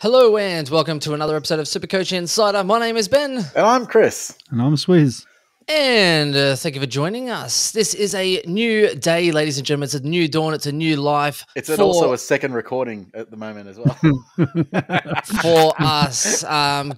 Hello and welcome to another episode of Supercoach Insider. My name is Ben. And I'm Chris. And I'm Swizz. And thank you for joining us. This is a new day, ladies and gentlemen. It's a new dawn. It's a new life. It's also a second recording at the moment as well. For us.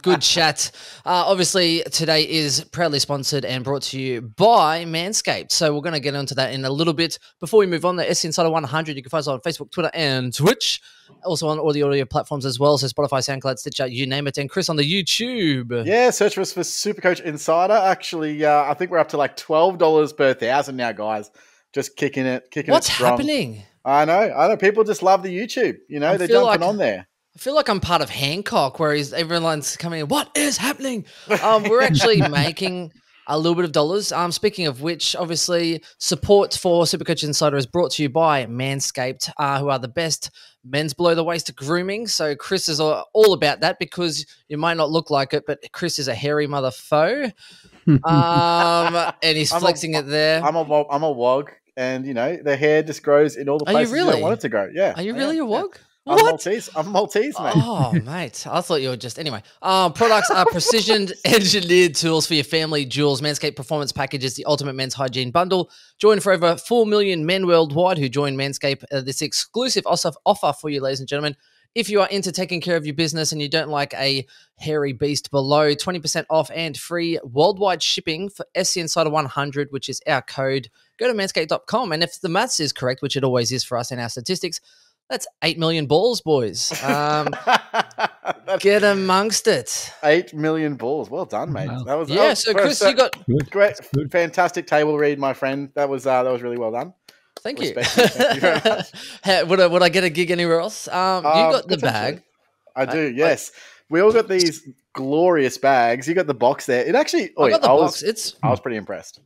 Good chat. Obviously, today is proudly sponsored and brought to you by Manscaped. So we're going to get into that in a little bit. Before we move on, the SC Insider 100, you can find us on Facebook, Twitter, and Twitch. Also on all the audio platforms as well. So Spotify, SoundCloud, Stitcher, you name it. And Chris on the YouTube. Yeah, search for us for Supercoach Insider. Actually, I think we're up to like $12 per 1,000 now, guys. Just kicking it What's strong. happening? I know. People just love the YouTube. You know, they're jumping on there. I feel like I'm part of Hancock, where everyone's coming in. What is happening? We're actually making a little bit of dollars. Speaking of which, obviously, support for Supercoach Insider is brought to you by Manscaped, who are the best men's below the waist grooming. So Chris is all about that because you might not look like it, but Chris is a hairy motherfucker. And he's flexing it there. I'm a wog, and you know the hair just grows in all the places you don't want it to grow. Yeah. Are you really a wog? Yeah. What? I'm Maltese, mate. Oh, mate. I thought you were just... Anyway, products are precision-engineered tools for your family jewels. Manscaped Performance Package is the ultimate men's hygiene bundle. Join for over 4 million men worldwide who join Manscaped. This exclusive offer for you, ladies and gentlemen. If you are into taking care of your business and you don't like a hairy beast below, 20% off and free worldwide shipping for SC Insider 100, which is our code. Go to manscaped.com. And if the maths is correct, which it always is for us in our statistics, that's 8 million balls, boys. Get amongst it. 8 million balls. Well done, mate. Wow. That was So Chris, you got great, fantastic table read, my friend. That was really well done. Thank you. Thank you very much. Hey, would I get a gig anywhere else? You got the bag. I do. Yes, we all got these glorious bags. You got the box there. It actually. I got the box. I was pretty impressed.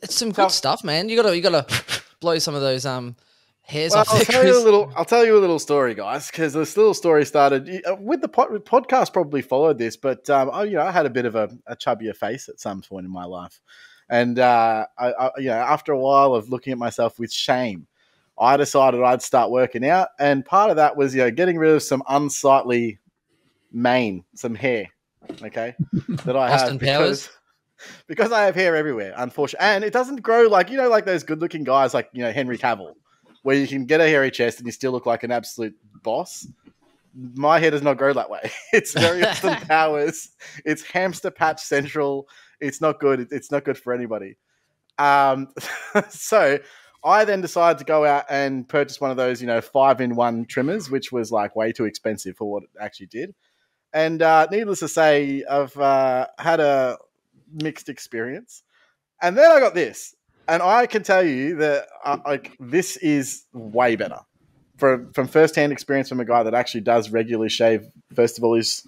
It's some good stuff, man. You gotta blow some of those hairs off. I'll tell you a little story, guys, because this little story started with the podcast. Probably followed this, but I had a bit of a chubbier face at some point in my life, and after a while of looking at myself with shame, I decided I'd start working out, and part of that was getting rid of some unsightly mane, some hair, okay, that I Austin have because I have hair everywhere, unfortunately, and it doesn't grow like those good-looking guys like Henry Cavill, where you can get a hairy chest and you still look like an absolute boss. My hair does not grow that way. It's very Austin Powers. It's hamster patch central. It's not good. It's not good for anybody. So I then decided to go out and purchase one of those, 5-in-1 trimmers, which was like way too expensive for what it actually did. And needless to say, I've had a mixed experience. And then I got this. And I can tell you that this is way better. From first-hand experience from a guy that actually does regularly shave. First of all, is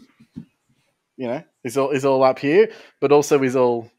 all up here, but also is all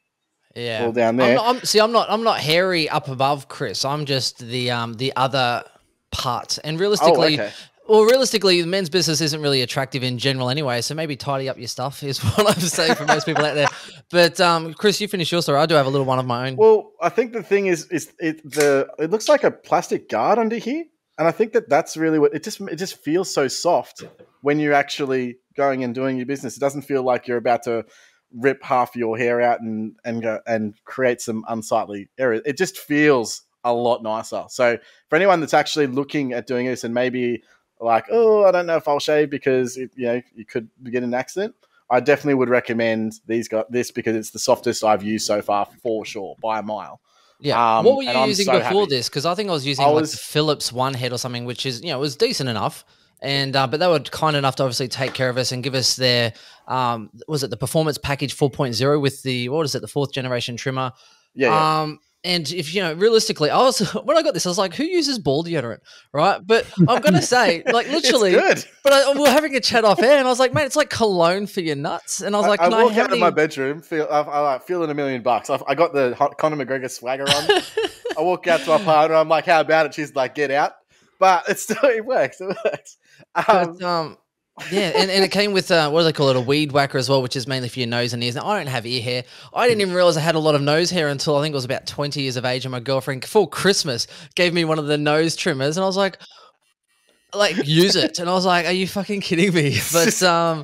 down there. I'm not hairy up above Chris. I'm just the other part. And realistically, realistically, the men's business isn't really attractive in general anyway. So maybe tidy up your stuff is what I'm saying for most people out there. But Chris, you finish your story. I do have a little one of my own. Well, I think the thing is it looks like a plastic guard under here, and I think that's really what it just feels so soft when you're actually going and doing your business. It doesn't feel like you're about to rip half your hair out and go and create some unsightly areas. It just feels a lot nicer. So for anyone that's actually looking at doing this and maybe like, I don't know if I'll shave because you could get an accident, I definitely would recommend this because it's the softest I've used so far for sure by a mile. Yeah. What were you using before this? Because I think I was using the Philips One Head or something, which is, was decent enough. And but they were kind enough to obviously take care of us and give us their was it the Performance Package 4.0 with the the 4th generation trimmer. Yeah. And if realistically, when I got this, I was like, who uses ball deodorant, right? But I'm gonna say, like, literally, it's good. But we were having a chat off air, and I was like, mate, it's like cologne for your nuts. And I was like, I walk out of my bedroom, feeling $1 million. I got the Conor McGregor swagger on. I walk out to my partner, I'm like, how about it? She's like, get out. But it works. It works. Yeah, and it came with, what do they call it, a weed whacker as well, which is mainly for your nose and ears. Now, I don't have ear hair. I didn't even realize I had a lot of nose hair until I think I was about 20 years of age, and my girlfriend, for Christmas, gave me one of the nose trimmers, and I was like, like use it. And I was like, are you fucking kidding me? But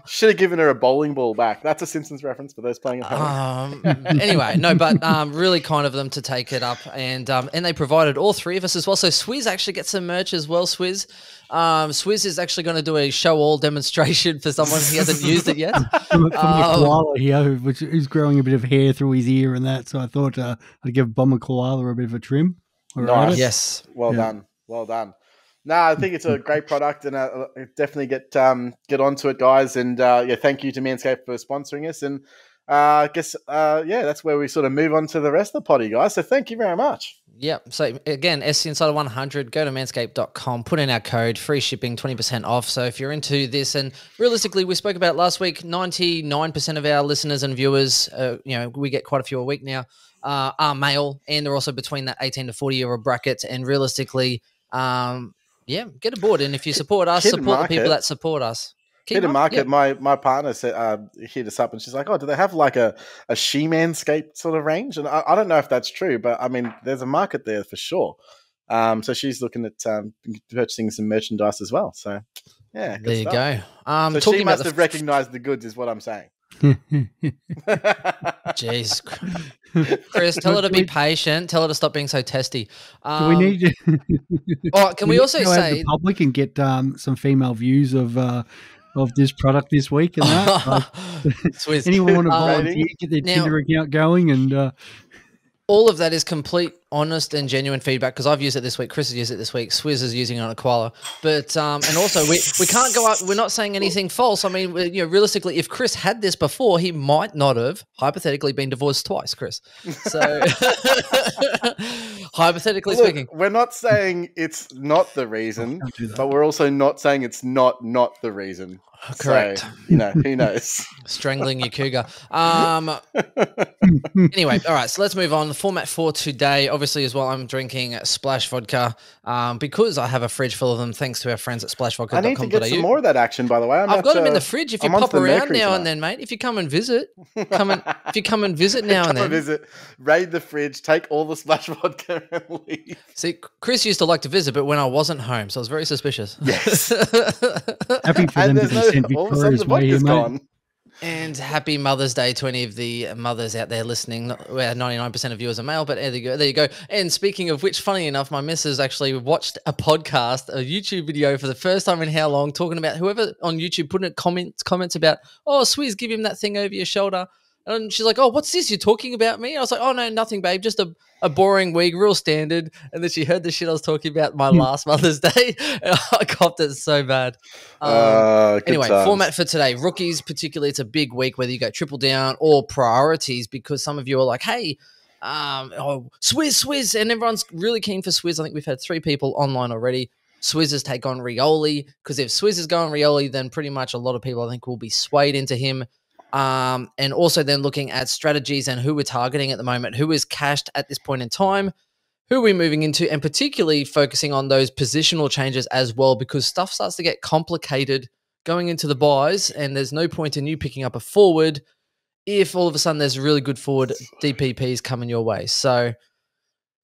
should have given her a bowling ball back. That's a Simpsons reference for those playing at home. Anyway, no, but really kind of them to take it up, and they provided all three of us as well. So Swizz actually gets some merch as well. Swizz Swizz is actually going to do a show all demonstration for someone he hasn't used it yet. From the koala here, which is growing a bit of hair through his ear and that. So I thought I'd give Bomber Koala a bit of a trim. Nice. Yes. Well done. Well done. No, I think it's a great product, and definitely get onto it, guys. And thank you to Manscaped for sponsoring us. And I guess that's where we sort of move on to the rest of the potty, guys. So thank you very much. Yep. So again, SC Insider 100. Go to manscaped.com. Put in our code, free shipping, 20% off. So if you're into this, and realistically, we spoke about last week, 99% of our listeners and viewers, we get quite a few a week now, are male, and they're also between that 18 to 40-year-old bracket. And realistically, get aboard. And if you support us, support the people that support us. Hit a market. Yep. My partner said, hit us up, and she's like, "Oh, do they have like a She-Manscaped sort of range?" And I don't know if that's true, but I mean, there's a market there for sure. So she's looking at purchasing some merchandise as well. So yeah, there you go. So she must have recognized the goods, is what I'm saying. Jeez, Chris, tell her to be patient. Tell her to stop being so testy. Do we need to? Can we also say the public and get some female views of this product this week and that? Anyone want to volunteer, get their Tinder account going, and all of that is complete, honest, and genuine feedback, because I've used it this week. Chris has used it this week. Swizz is using it on a koala. But and also we can't go up. We're not saying anything false. I mean, realistically, if Chris had this before, he might not have hypothetically been divorced twice, Chris. So hypothetically speaking, we're not saying it's not the reason, but we're also not saying it's not the reason. Correct. So, who knows? Strangling your cougar. Anyway, all right, so let's move on. The format for today, obviously, as well, I'm drinking Splash Vodka because I have a fridge full of them, thanks to our friends at splashvodka.com.au. I need to get some more of that action, by the way. I've got them in the fridge. If you pop around now and then, mate, if you come and visit, if you come and visit now and then. Visit, raid the fridge, take all the Splash Vodka and leave. See, Chris used to like to visit, but when I wasn't home, so I was very suspicious. Yes. Happy for them to be sent Victoria's way here, mate. And happy Mother's Day to any of the mothers out there listening. Where 99% of viewers are male, but there you go. And speaking of which, funny enough, my missus actually watched a YouTube video for the first time in how long, talking about whoever on YouTube put in comments about, "Oh, Swizz, give him that thing over your shoulder." And she's like, "Oh, what's this? You're talking about me?" I was like, "Oh, no, nothing, babe. Just a boring week, real standard." And then she heard the shit I was talking about my last Mother's Day. And I copped it so bad. Anyway, format for today. Rookies, particularly, it's a big week, whether you go triple down or priorities, because some of you are like, hey, Swizz. And everyone's really keen for Swizz. I think we've had 3 people online already. Swizz's take on Rioli, because if Swizz is going Rioli, then pretty much a lot of people, I think, will be swayed into him. And also then looking at strategies and who we're targeting at the moment, who is cashed at this point in time, who we're moving into, and particularly focusing on those positional changes as well, because stuff starts to get complicated going into the buys, and there's no point in you picking up a forward if all of a sudden there's really good forward DPPs coming your way. So,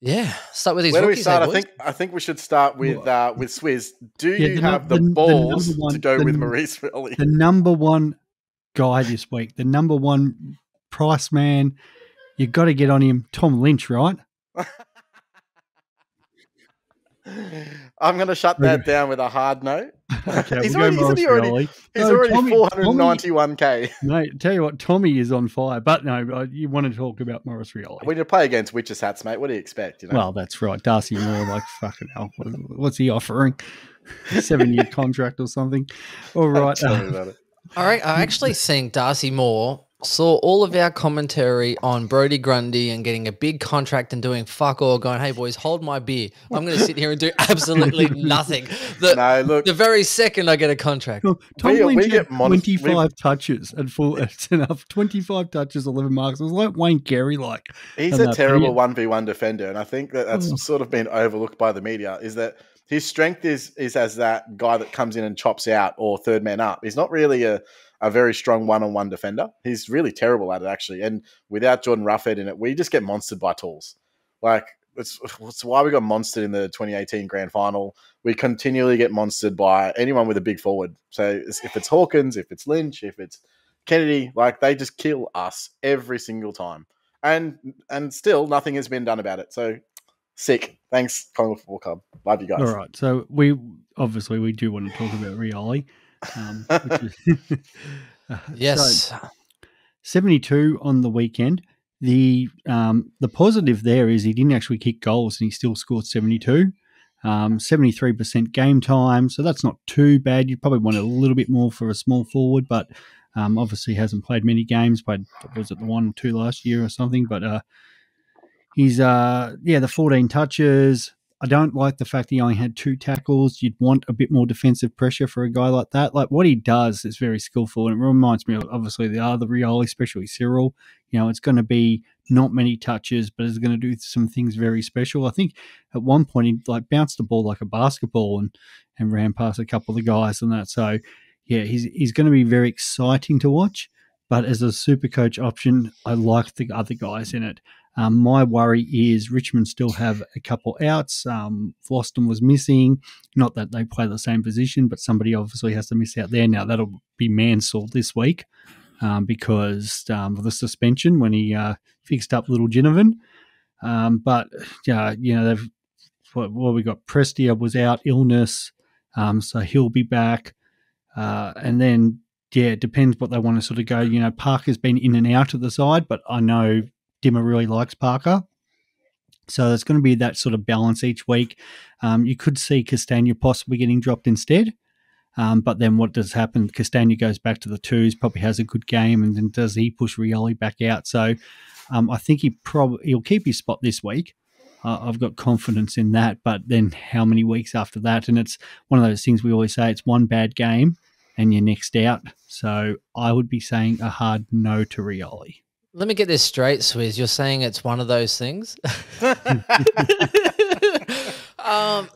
yeah, start with these. Where do we start? I think we should start with Swizz. Do you have the balls to go with Maurice Rioli? The number one guy this week, the number one price man, you've got to get on him, Tom Lynch, right? I'm going to shut that down with a hard no. Okay, he's already 491k. Mate, tell you what, Tommy is on fire. But no, you want to talk about Maurice Rioli. When you play against witches hats, mate, what do you expect? Well, that's right. Darcy Moore, like, fucking hell. What's he offering? A 7-year contract or something? All right. Tell me about it. All right, I actually think Darcy Moore saw all of our commentary on Brodie Grundy and getting a big contract and doing fuck all, going, "Hey boys, hold my beer. I'm going to sit here and do absolutely nothing." The very second I get a contract. Well, Tom Lynch get 25 touches and full. It's enough. 25 touches, 11 marks. It was like Wayne Carey. He's a terrible 1v1 defender, and I think that's sort of been overlooked by the media. Is that his strength is as that guy that comes in and chops out or third man up. He's not really a very strong one-on-one defender. He's really terrible at it, actually. And without Jordan Roughhead in it, we just get monstered by tools. Like, it's why we got monstered in the 2018 grand final. we continually get monstered by anyone with a big forward. So if it's Hawkins, if it's Lynch, if it's Kennedy, like they just kill us every single time. And still nothing has been done about it. So sick. Thanks, Collingwood Football Club. Love you guys. All right. So we do want to talk about Rioli. Yes. So 72 on the weekend. The positive there is he didn't actually kick goals and he still scored 72. 73% game time, so that's not too bad. You'd probably want a little bit more for a small forward, but obviously hasn't played many games. Was it the 1 or 2 last year or something? But he's the 14 touches. I don't like the fact he only had 2 tackles. You'd want a bit more defensive pressure for a guy like that. Like what he does is very skillful, and it reminds me of obviously the other Rioli, especially Cyril. It's going to be not many touches, but it's going to do some things very special. I think at one point he bounced the ball like a basketball and ran past a couple of the guys and that. So yeah, he's going to be very exciting to watch. But as a Supercoach option, I like the other guys in it. My worry is Richmond still have a couple outs. Floston was missing. Not that they play the same position, but somebody obviously has to miss out there. Now, that'll be Mansell this week because of the suspension when he fixed up little Ginnivan. But they've we got Prestia was out, illness, so he'll be back. And then, it depends what they want to sort of go. Parker's been in and out of the side, but I know Dimmer really likes Parker. So there's going to be that sort of balance each week. You could see Castagna possibly getting dropped instead. But then what does happen? Castagna goes back to the 2s, probably has a good game, and then does he push Rioli back out? So I think he'll keep his spot this week. I've got confidence in that. But then how many weeks after that? And it's one of those things we always say, it's one bad game and you're next out. So I would be saying a hard no to Rioli. Let me get this straight, Swizz. You're saying it's one of those things? But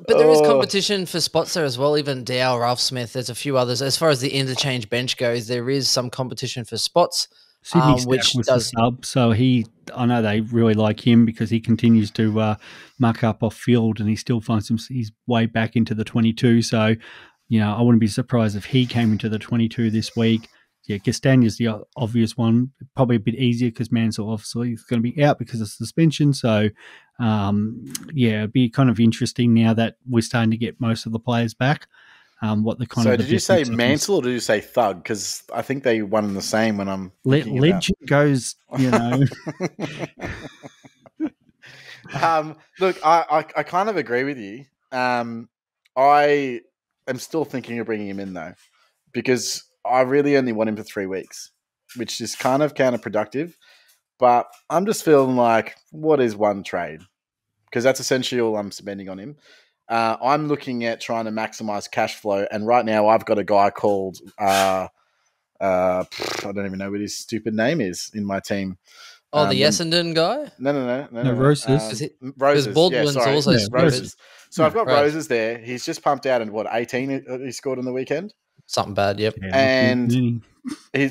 there is competition for spots there as well. Even Dow, Ralph Smith, there's a few others. As far as the interchange bench goes, there is some competition for spots. Sydney Stack was the sub, so I know they really like him because he continues to muck up off field and he still finds his way back into the 22. So, I wouldn't be surprised if he came into the 22 this week. Yeah, Castagna's the obvious one. Probably a bit easier because Mansell obviously is going to be out because of suspension. So, it'd be kind of interesting now that we're starting to get most of the players back. What the kind of. So, did you say Mansell or did you say Thug? Because I think they one and the same when I'm. Legend goes, Look, I kind of agree with you. I am still thinking of bringing him in though, because I really only want him for 3 weeks, which is kind of counterproductive. But I'm just feeling like, what is one trade? Because that's essentially all I'm spending on him. I'm looking at trying to maximize cash flow. And right now I've got a guy called, I don't even know what his stupid name is in my team. Oh, the Essendon guy? No. Roses. Roses. Baldwin's also Roses. So I've got Roses there. He's just pumped out, and 18 he scored on the weekend? Something bad, yep. Yeah, and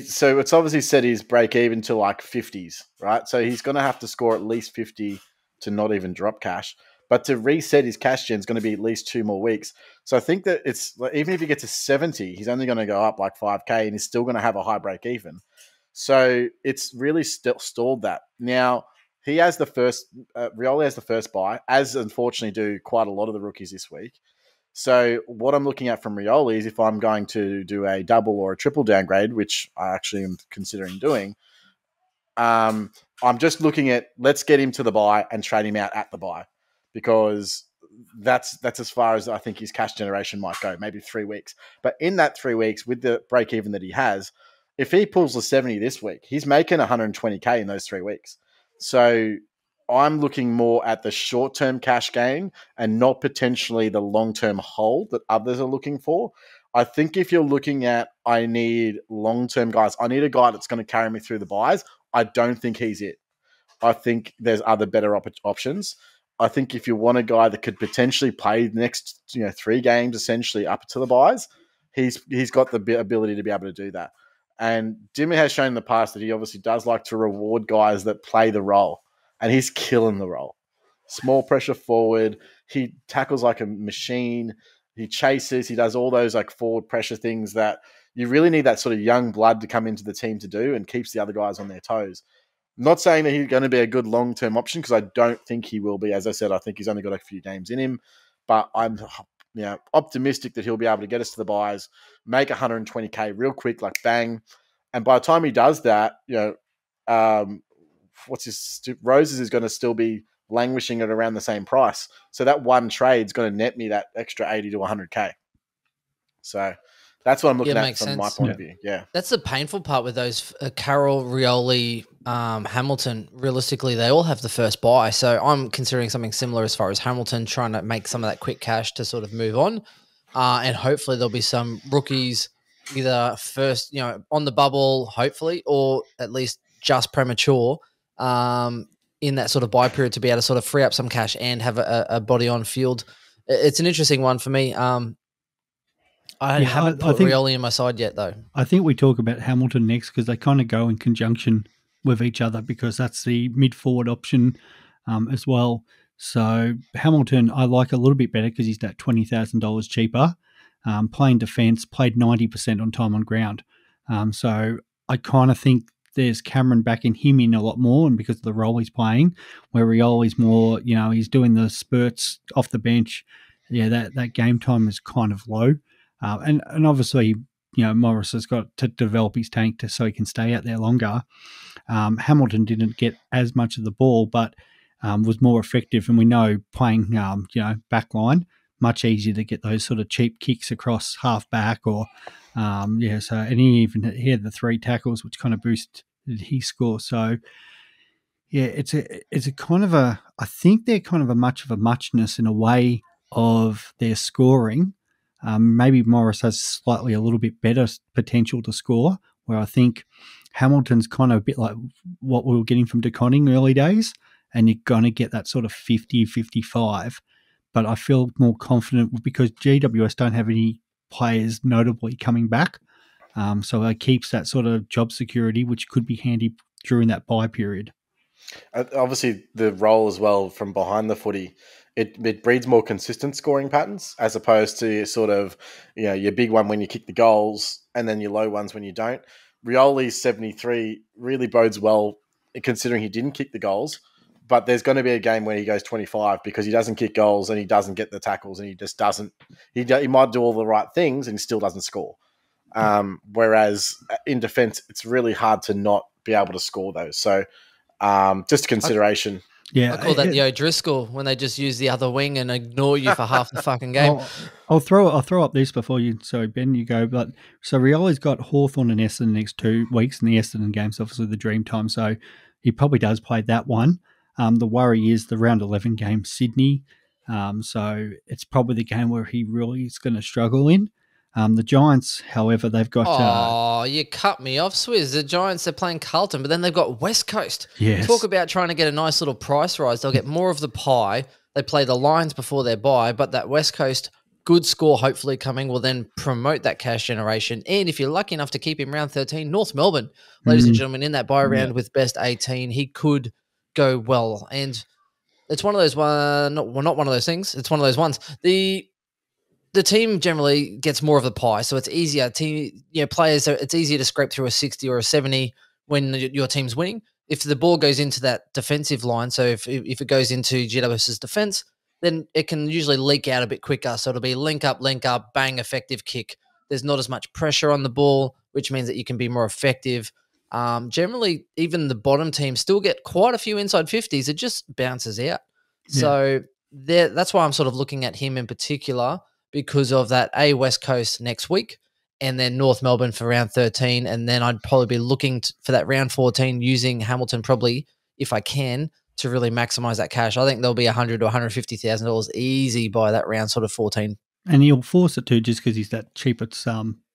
so it's obviously set his break even to like 50s, right? So he's going to have to score at least 50 to not even drop cash. But to reset his cash gen is going to be at least 2 more weeks. So I think that it's even if he gets to 70, he's only going to go up like 5K and he's still going to have a high break even. So it's really stalled that. Now, he has the first, Rioli has the first buy, as unfortunately do quite a lot of the rookies this week. So what I'm looking at from Rioli is if I'm going to do a double or a triple downgrade, which I actually am considering doing, I'm just looking at let's get him to the buy and trade him out at the buy, because that's as far as I think his cash generation might go, maybe 3 weeks. But in that 3 weeks, with the break even that he has, if he pulls the 70 this week, he's making 120K in those 3 weeks. So I'm looking more at the short-term cash gain and not potentially the long-term hold that others are looking for. I think if you're looking at, I need long-term guys, I need a guy that's going to carry me through the buys, I don't think he's it. I think there's other better options. I think if you want a guy that could potentially play the next 3 games essentially up to the buys, he's got the ability to be able to do that. And Dimmy has shown in the past that he obviously does like to reward guys that play the role. And he's killing the role. Small pressure forward. He tackles like a machine. He chases. He does all those like forward pressure things that you really need that sort of young blood to come into the team to do, and keeps the other guys on their toes. I'm not saying that he's going to be a good long-term option, because I don't think he will be. As I said, I think he's only got a few games in him, but I'm optimistic that he'll be able to get us to the buys, make 120K real quick, like bang. And by the time he does that, Roses is going to still be languishing at around the same price. So that one trade is going to net me that extra 80 to 100K. So that's what I'm looking at from my point of view. Yeah. That's the painful part with those Carroll, Rioli, Hamilton. Realistically, they all have the first buy. So I'm considering something similar as far as Hamilton, trying to make some of that quick cash to sort of move on. And hopefully there'll be some rookies either first, on the bubble, hopefully, or at least just premature in that sort of buy period to be able to sort of free up some cash and have a body on field. It's an interesting one for me. I haven't put Rioli in my side yet, though. I think we talk about Hamilton next, because they kind of go in conjunction with each other, because that's the mid-forward option as well. So Hamilton, I like a little bit better because he's that $20,000 cheaper. Playing defence, played 90% on time on ground. So I kind of think there's Cameron backing him in a lot more, and because of the role he's playing, where Rioli's more, he's doing the spurts off the bench. Yeah, that game time is kind of low. And obviously, Morris has got to develop his tank so he can stay out there longer. Hamilton didn't get as much of the ball, but was more effective. And we know playing, backline, much easier to get those sort of cheap kicks across half back or, and he had the 3 tackles, which kind of boosted his score. So, yeah, it's a kind of I think they're kind of a much of a muchness in a way of their scoring. Maybe Morris has slightly a little bit better potential to score, where I think Hamilton's kind of a bit like what we were getting from De Koning early days, and you're going to get that sort of 50, 55. But I feel more confident because GWS don't have any players notably coming back. So it keeps that sort of job security, which could be handy during that buy period. Obviously, the role as well from behind the footy, it breeds more consistent scoring patterns, as opposed to sort of, your big one when you kick the goals and then your low ones when you don't. Rioli's 73 really bodes well, considering he didn't kick the goals, but there's going to be a game where he goes 25 because he doesn't kick goals and he doesn't get the tackles and he just doesn't. He might do all the right things and he still doesn't score. Whereas in defense, it's really hard to not be able to score those. So just a consideration. Yeah, I call that the O'Driscoll, when they just use the other wing and ignore you for half the fucking game. I'll throw up this before you. Sorry, Ben, you go. But so Rioli's got Hawthorn and Essendon the next 2 weeks, and the Essendon game's obviously the dream time. So he probably does play that one. The worry is the round 11 game, Sydney. So it's probably the game where he really is going to struggle in. The Giants, however, they've got... you cut me off, Swizz. The Giants, they're playing Carlton, but then they've got West Coast. Yes. Talk about trying to get a nice little price rise. They'll get more of the pie. They play the Lions before their bye, but that West Coast good score hopefully coming will then promote that cash generation. And if you're lucky enough to keep him round 13, North Melbourne, ladies and gentlemen, in that bye round with best 18, he could go well. And it's one of those not one of those things. It's one of those ones. The team generally gets more of the pie, so it's easier. Players, it's easier to scrape through a 60 or a 70 when your team's winning. If the ball goes into that defensive line, so if it goes into GWS's defense, then it can usually leak out a bit quicker. So it'll be link up, bang, effective kick. There's not as much pressure on the ball, which means that you can be more effective. Generally, even the bottom teams still get quite a few inside 50s. It just bounces out. Yeah. So that's why I'm sort of looking at him in particular, because of that West Coast next week and then North Melbourne for round 13. And then I'd probably be looking for that round 14 using Hamilton probably, if I can, to really maximize that cash. I think there'll be $100,000 to $150,000 easy by that round sort of 14. And he'll force it to just because he's that cheapest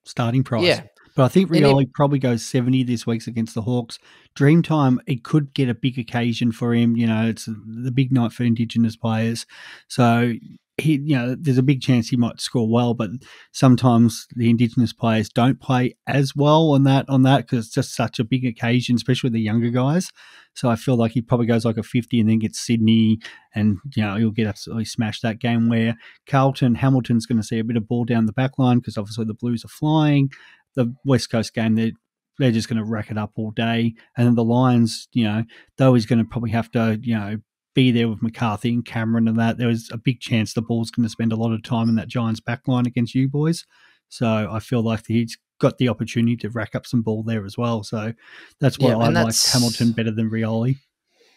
starting price. Yeah. But I think Rioli probably goes 70 this week against the Hawks. Dreamtime, it could get a big occasion for him. It's the big night for Indigenous players. So there's a big chance he might score well, but sometimes the Indigenous players don't play as well on that because it's just such a big occasion, especially with the younger guys. So I feel like he probably goes like a 50 and then gets Sydney, and he'll get absolutely smashed that game. Where Hamilton's going to see a bit of ball down the back line because obviously the Blues are flying. The West Coast game, they're just going to rack it up all day, and then the Lions, though he's going to probably have to be there with McCarthy and Cameron and that, there was a big chance the ball's going to spend a lot of time in that Giants back line against you boys. So I feel like he's got the opportunity to rack up some ball there as well. So that's why I like Hamilton better than Rioli.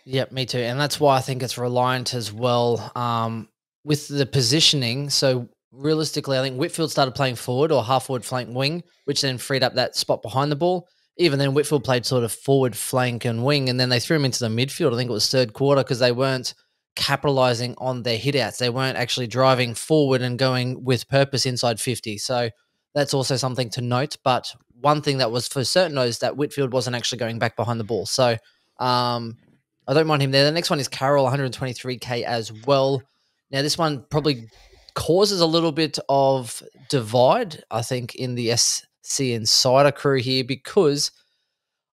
Yep, me too. And that's why I think it's reliant as well with the positioning. So realistically, I think Whitfield started playing forward or half forward flank wing, which then freed up that spot behind the ball. Even then, Whitfield played sort of forward flank and wing, and then they threw him into the midfield. I think it was third quarter because they weren't capitalizing on their hitouts. They weren't actually driving forward and going with purpose inside 50. So that's also something to note. But one thing that was for certain is that Whitfield wasn't actually going back behind the ball. So I don't mind him there. The next one is Carroll, 123K as well. Now, this one probably causes a little bit of divide, I think, in the SC Insider crew here because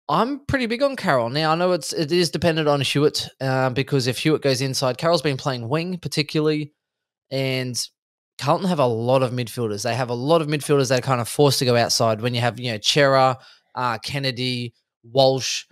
I'm pretty big on Carroll. Now, I know it is dependent on Hewitt because if Hewitt goes inside, Carroll's been playing wing particularly, and Carlton have a lot of midfielders. They have a lot of midfielders that are kind of forced to go outside when you have, Chera, Kennedy, Walsh,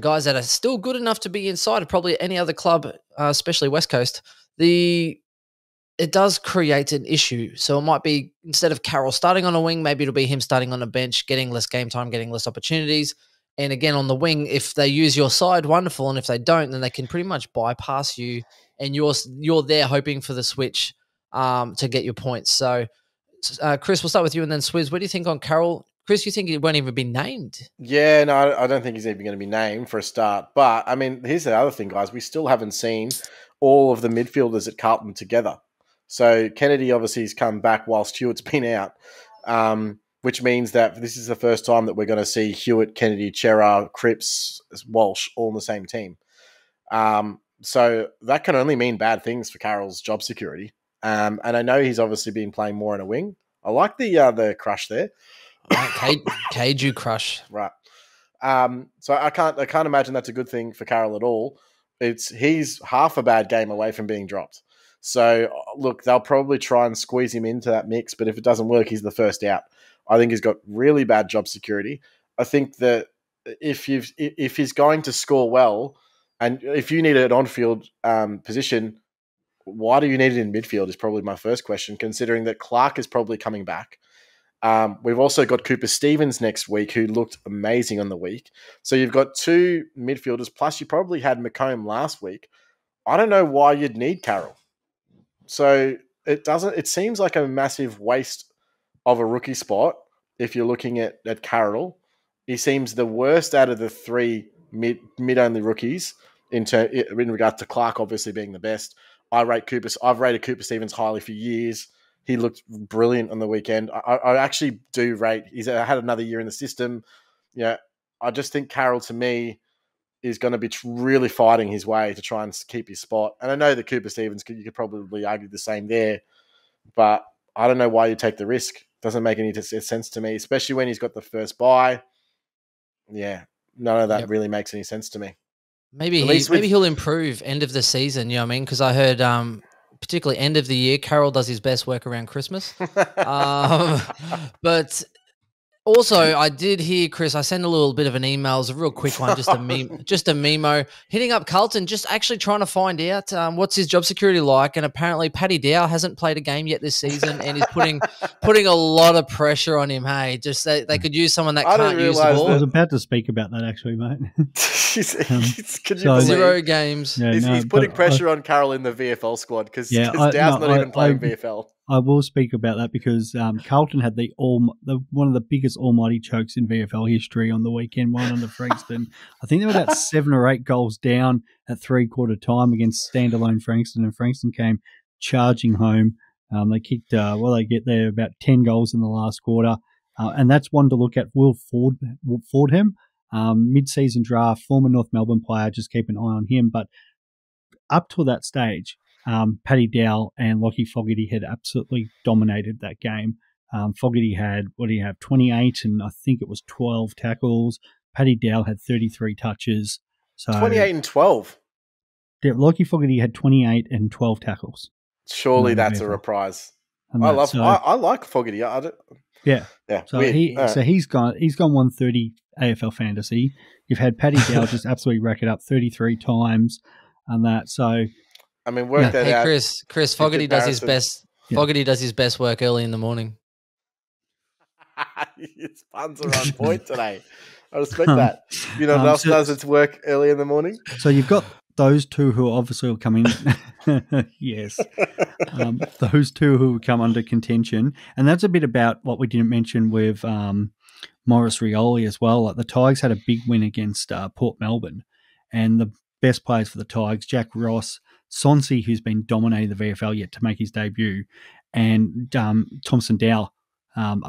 guys that are still good enough to be inside of probably any other club, especially West Coast. It does create an issue. So it might be instead of Carroll starting on a wing, maybe it'll be him starting on a bench, getting less game time, getting less opportunities. And again, on the wing, if they use your side, wonderful. And if they don't, then they can pretty much bypass you. And you're there hoping for the switch to get your points. So, Chris, we'll start with you and then Swizz. What do you think on Carroll? Chris, you think he won't even be named? Yeah, no, I don't think he's even going to be named for a start. But, I mean, here's the other thing, guys. We still haven't seen all of the midfielders at Carlton together. So Kennedy obviously has come back while Stewart's been out, which means that this is the first time that we're going to see Hewitt, Kennedy, Chera, Cripps, Walsh all in the same team. So that can only mean bad things for Carroll's job security. And I know he's obviously been playing more in a wing. I like the crush there. Keiju crush. Right. So I can't imagine that's a good thing for Carroll at all. He's half a bad game away from being dropped. So, look, they'll probably try and squeeze him into that mix, but if it doesn't work, he's the first out. I think he's got really bad job security. I think that if he's going to score well, and if you need an on-field position, why do you need it in midfield is probably my first question, considering that Clark is probably coming back. We've also got Cooper Stevens next week, who looked amazing on the week. So you've got two midfielders, plus you probably had McComb last week. I don't know why you'd need Carroll. So it seems like a massive waste of a rookie spot if you're looking at Carroll. He seems the worst out of the three mid-only rookies in regard to Clark obviously being the best. I've rated Cooper Stevens highly for years. He looked brilliant on the weekend. I actually do rate. He's had another year in the system. Yeah, I just think Carroll, to me, is going to be really fighting his way to try and keep his spot. And I know that Cooper Stevens, you could probably argue the same there, but I don't know why you take the risk. Doesn't make any sense to me, especially when he's got the first bye. Yeah, none of that really makes any sense to me. Maybe he'll improve end of the season, you know what I mean? Because I heard particularly end of the year, Carroll does his best work around Christmas. But also, I did hear, Chris, I sent a little bit of an email. It was a real quick one, just a memo, hitting up Carlton, just actually trying to find out what's his job security like. And apparently Paddy Dow hasn't played a game yet this season and is putting a lot of pressure on him. Hey, just they could use someone that can't use the ball. I was about to speak about that actually, mate. Could you 0 games. Yeah, he's putting pressure on Carroll in the VFL squad because Dow's not even playing VFL. I will speak about that because Carlton had one of the biggest almighty chokes in VFL history on the weekend, one under Frankston. I think they were about 7 or 8 goals down at 3/4 time against standalone Frankston, and Frankston came charging home. They kicked, they get there about 10 goals in the last quarter, and that's one to look at. Will Fordham, mid-season draft, former North Melbourne player, just keep an eye on him. But up to that stage, Paddy Dow and Lockie Fogarty had absolutely dominated that game. Fogarty had, 28, and I think it was 12 tackles. Paddy Dow had 33 touches. So 28 and 12. Lockie Fogarty had 28 and 12 tackles. Surely that's a reprise. I like Fogarty. Yeah. So he's gone 130 AFL fantasy. You've had Paddy Dow just absolutely rack it up 33 times and that. So I mean, work that out. Chris, Fogarty does his best. Fogarty does his best work early in the morning. His puns are on point today. I respect that. You know what else does its work early in the morning? So you've got those two who obviously will come in. Yes. Those two who will come under contention. And that's a bit about what we didn't mention with Maurice Rioli as well. Like the Tigers had a big win against Port Melbourne. And the best players for the Tigers, Jack Ross, Sonsi, who's been dominating the VFL yet to make his debut, and Thompson Dow,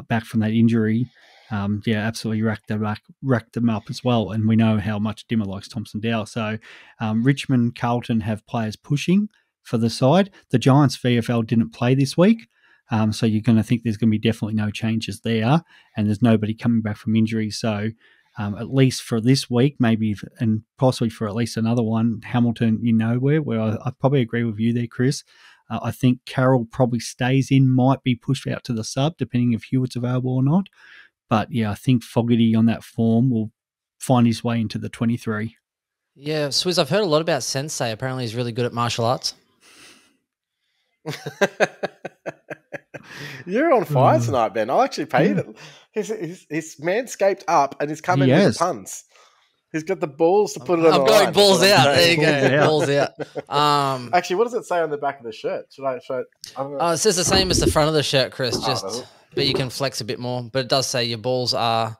back from that injury. Absolutely racked them up as well. And we know how much Dimmer likes Thompson Dow. So Richmond, Carlton have players pushing for the side. The Giants VFL didn't play this week. So you're going to think there's going to be definitely no changes there. And there's nobody coming back from injury. So at least for this week, maybe, and possibly for at least another one, Hamilton in nowhere, where I probably agree with you there, Chris. I think Carroll probably stays in, might be pushed out to the sub, depending if Hewitt's available or not. But, yeah, I think Fogarty on that form will find his way into the 23. Yeah, Swizz, I've heard a lot about Sensei. Apparently he's really good at martial arts. You're on fire tonight, Ben. I'll actually pay you. He's manscaped up and he's come in with the puns. He's got the balls to put it on. I'm going balls out. There you go. Balls out. Actually, what does it say on the back of the shirt? Should I don't know. It says the same as the front of the shirt, Chris. But you can flex a bit more. But it does say your balls are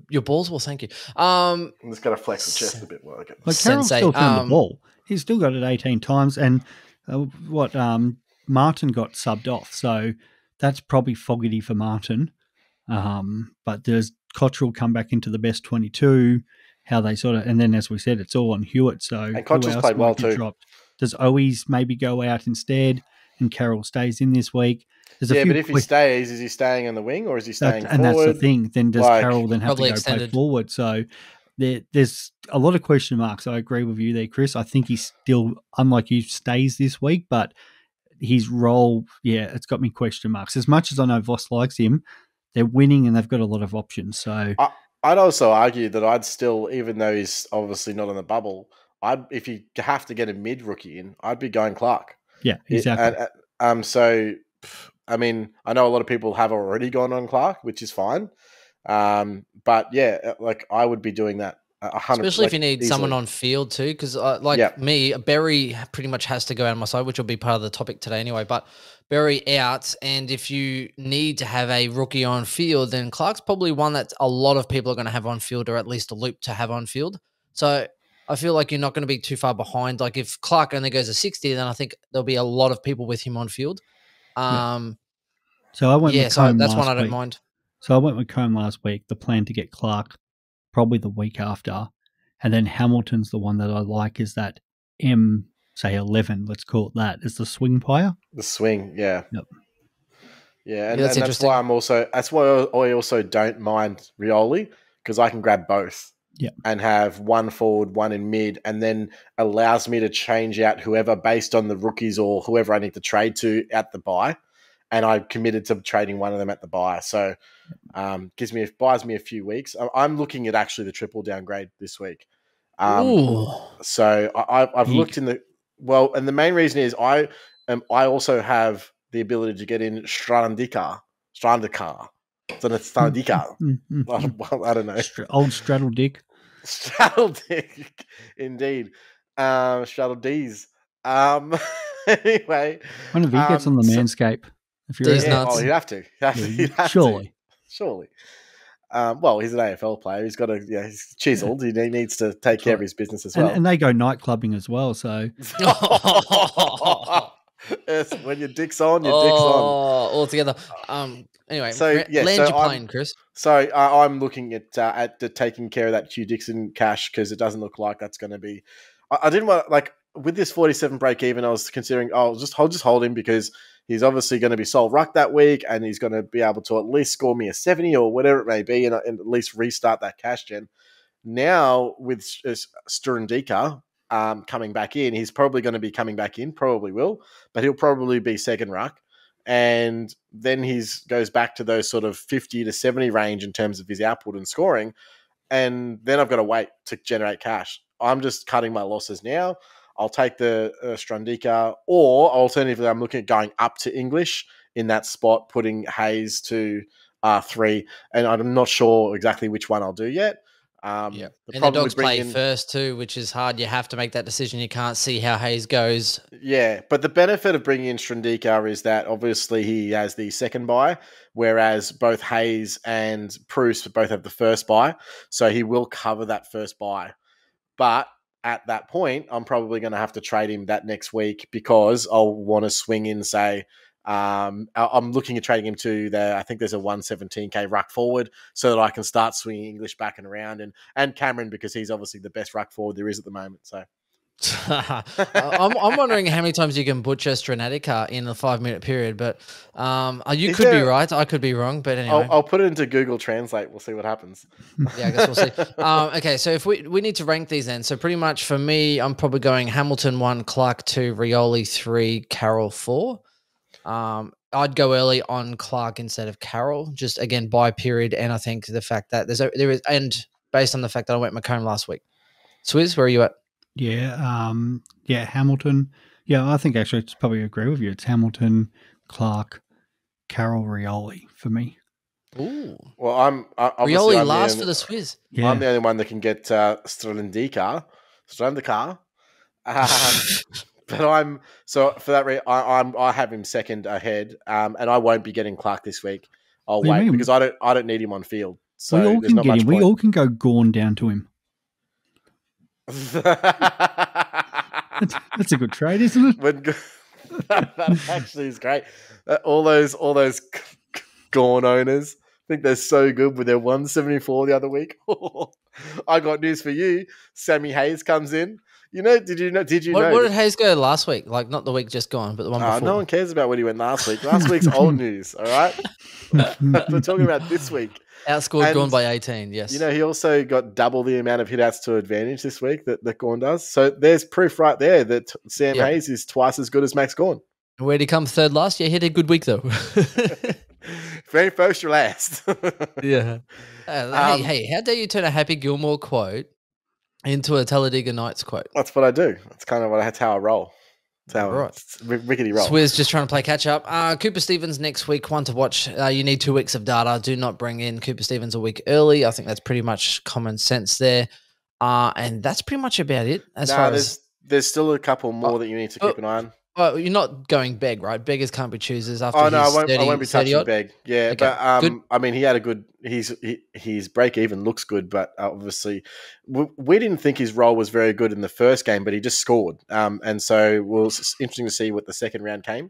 your balls. Well, thank you. I'm just gonna flex the chest a bit more. Okay. Like Carroll's still turned the ball. He's still got it 18 times, and Martin got subbed off, so that's probably Fogarty for Martin. But there's Cottrell come back into the best 22. How they and then as we said, it's all on Hewitt. So and Cottrell's played well too. Dropped? Does Owies maybe go out instead, and Carroll stays in this week? But if he stays, is he staying on the wing or is he staying forward? And that's the thing. Then does Carroll then have to go play forward? So there's a lot of question marks. I agree with you there, Chris. I think he's still, unlike you, stays this week, but his role, it's got me question marks. As much as I know Voss likes him, they're winning and they've got a lot of options. So I'd also argue that I'd still, even though he's obviously not on the bubble, if you have to get a mid-rookie in, I'd be going Clark. Yeah, exactly. So, I mean, I know a lot of people have already gone on Clark, which is fine. But yeah, like I would be doing that 100%. Especially if you need someone on field too, because me, Berry pretty much has to go out on my side, which will be part of the topic today anyway. But Berry out, and if you need to have a rookie on field, then Clark's probably one that a lot of people are going to have on field, or at least a loop to have on field. So I feel like you're not going to be too far behind. Like if Clark only goes to 60, then I think there'll be a lot of people with him on field. So I went with Combe that's one I don't week. mind. So I went with Combe last week. The plan to get Clark probably the week after, and then Hamilton's the one that I like is that say 11. Let's call it that. Is the swing player? The swing, yeah. Yep. Yeah, and that's why I also don't mind Rioli, because I can grab both. Yeah. And have one forward, one in mid, and then allows me to change out whoever based on the rookies or whoever I need to trade to at the bye. And I'm committed to trading one of them at the bye. So buys me a few weeks. I'm looking at actually the triple downgrade this week. So I've looked in and the main reason is I also have the ability to get in Strandikar. So it's Strandikar. I don't know. Old Straddle Dick. Straddle Dick, indeed. Straddle D's. Anyway. When if he gets on the Manscape? If you're you'd have to. Surely. Well, he's an AFL player. He's got he's chiseled. He needs to take care of his business as well. And they go night clubbing as well. So yes, when your dick's on, your dick's on. All together. Anyway, land your plane, Chris. So I'm looking at taking care of that Hugh Dixon cash because it doesn't look like that's going to be. I didn't want with this 47 break even, I was considering, I'll just hold him because he's obviously going to be sole ruck that week, and he's going to be able to at least score me a 70 or whatever it may be, and at least restart that cash gen. Now with Strandika coming back in, he's probably going to be coming back in, probably will, but he'll probably be second ruck. And then he goes back to those sort of 50 to 70 range in terms of his output and scoring. And then I've got to wait to generate cash. I'm just cutting my losses now. I'll take the Strandika, or alternatively, I'm looking at going up to English in that spot, putting Hayes to 3. And I'm not sure exactly which one I'll do yet. And the Dogs play first too, which is hard. You have to make that decision. You can't see how Hayes goes. Yeah, but the benefit of bringing in Strandika is that obviously he has the second bye, whereas both Hayes and Bruce both have the first bye. So he will cover that first bye. But at that point, I'm probably going to have to trade him that next week because I'll want to swing in, say, I'm looking at trading him to I think there's a 117k ruck forward so that I can start swinging English back and around, and Cameron because he's obviously the best ruck forward there is at the moment. So I'm wondering how many times you can butcher Stranatica in a 5-minute period, but you could be right. I could be wrong, but anyway. I'll put it into Google Translate. We'll see what happens. Yeah, I guess we'll see. Okay, so if we need to rank these then. So pretty much for me, I'm probably going Hamilton 1, Clark 2, Rioli 3, Carroll 4. I'd go early on Clark instead of Carroll, just again by period, and I think the fact that there is, and based on the fact that I went Macomb last week. Swizz, where are you at? Yeah, Hamilton. Yeah, I think actually it's probably agree with you. It's Hamilton, Clark, Carroll, Rioli for me. Ooh, well, I'm Rioli last for the Swizz. Yeah. I'm the only one that can get Strandika. But so for that reason, I have him second ahead, and I won't be getting Clark this week. I'll wait because I don't need him on field. So we all can get him. We all can go Gorn down to him. That's a good trade, isn't it? That actually is great. All those Gorn owners think they're so good with their 174 the other week. I got news for you. Sammy Hayes comes in. Did you know? What did Hayes go last week? Like not the week just gone, but the one before. No one cares about what he went last week. Last week's old news. All right, we're talking about this week. Outscored Gorn by 18. Yes. He also got double the amount of hit-outs to advantage this week that Gorn does. So there's proof right there that Sam Hayes is twice as good as Max Gorn. Where did he come third last? Yeah, he had a good week though. Very first, you're last. Yeah. Hey, how dare you turn a Happy Gilmore quote into a Talladega Nights quote? That's what I do. That's kind of that's how I roll. It's rickety roll. Swizz just trying to play catch up. Cooper Stevens next week, one to watch. You need 2 weeks of data. Do not bring in Cooper Stevens a week early. I think that's pretty much common sense there. And that's pretty much about it. There's still a couple more that you need to keep an eye on. Oh, you're not going Beg, right? Beggars can't be choosers. After I won't be touching Beg. Yeah, okay, but good. I mean, he had a good. His break even looks good, but obviously, we didn't think his role was very good in the first game, but he just scored. And so it was interesting to see what the second round came.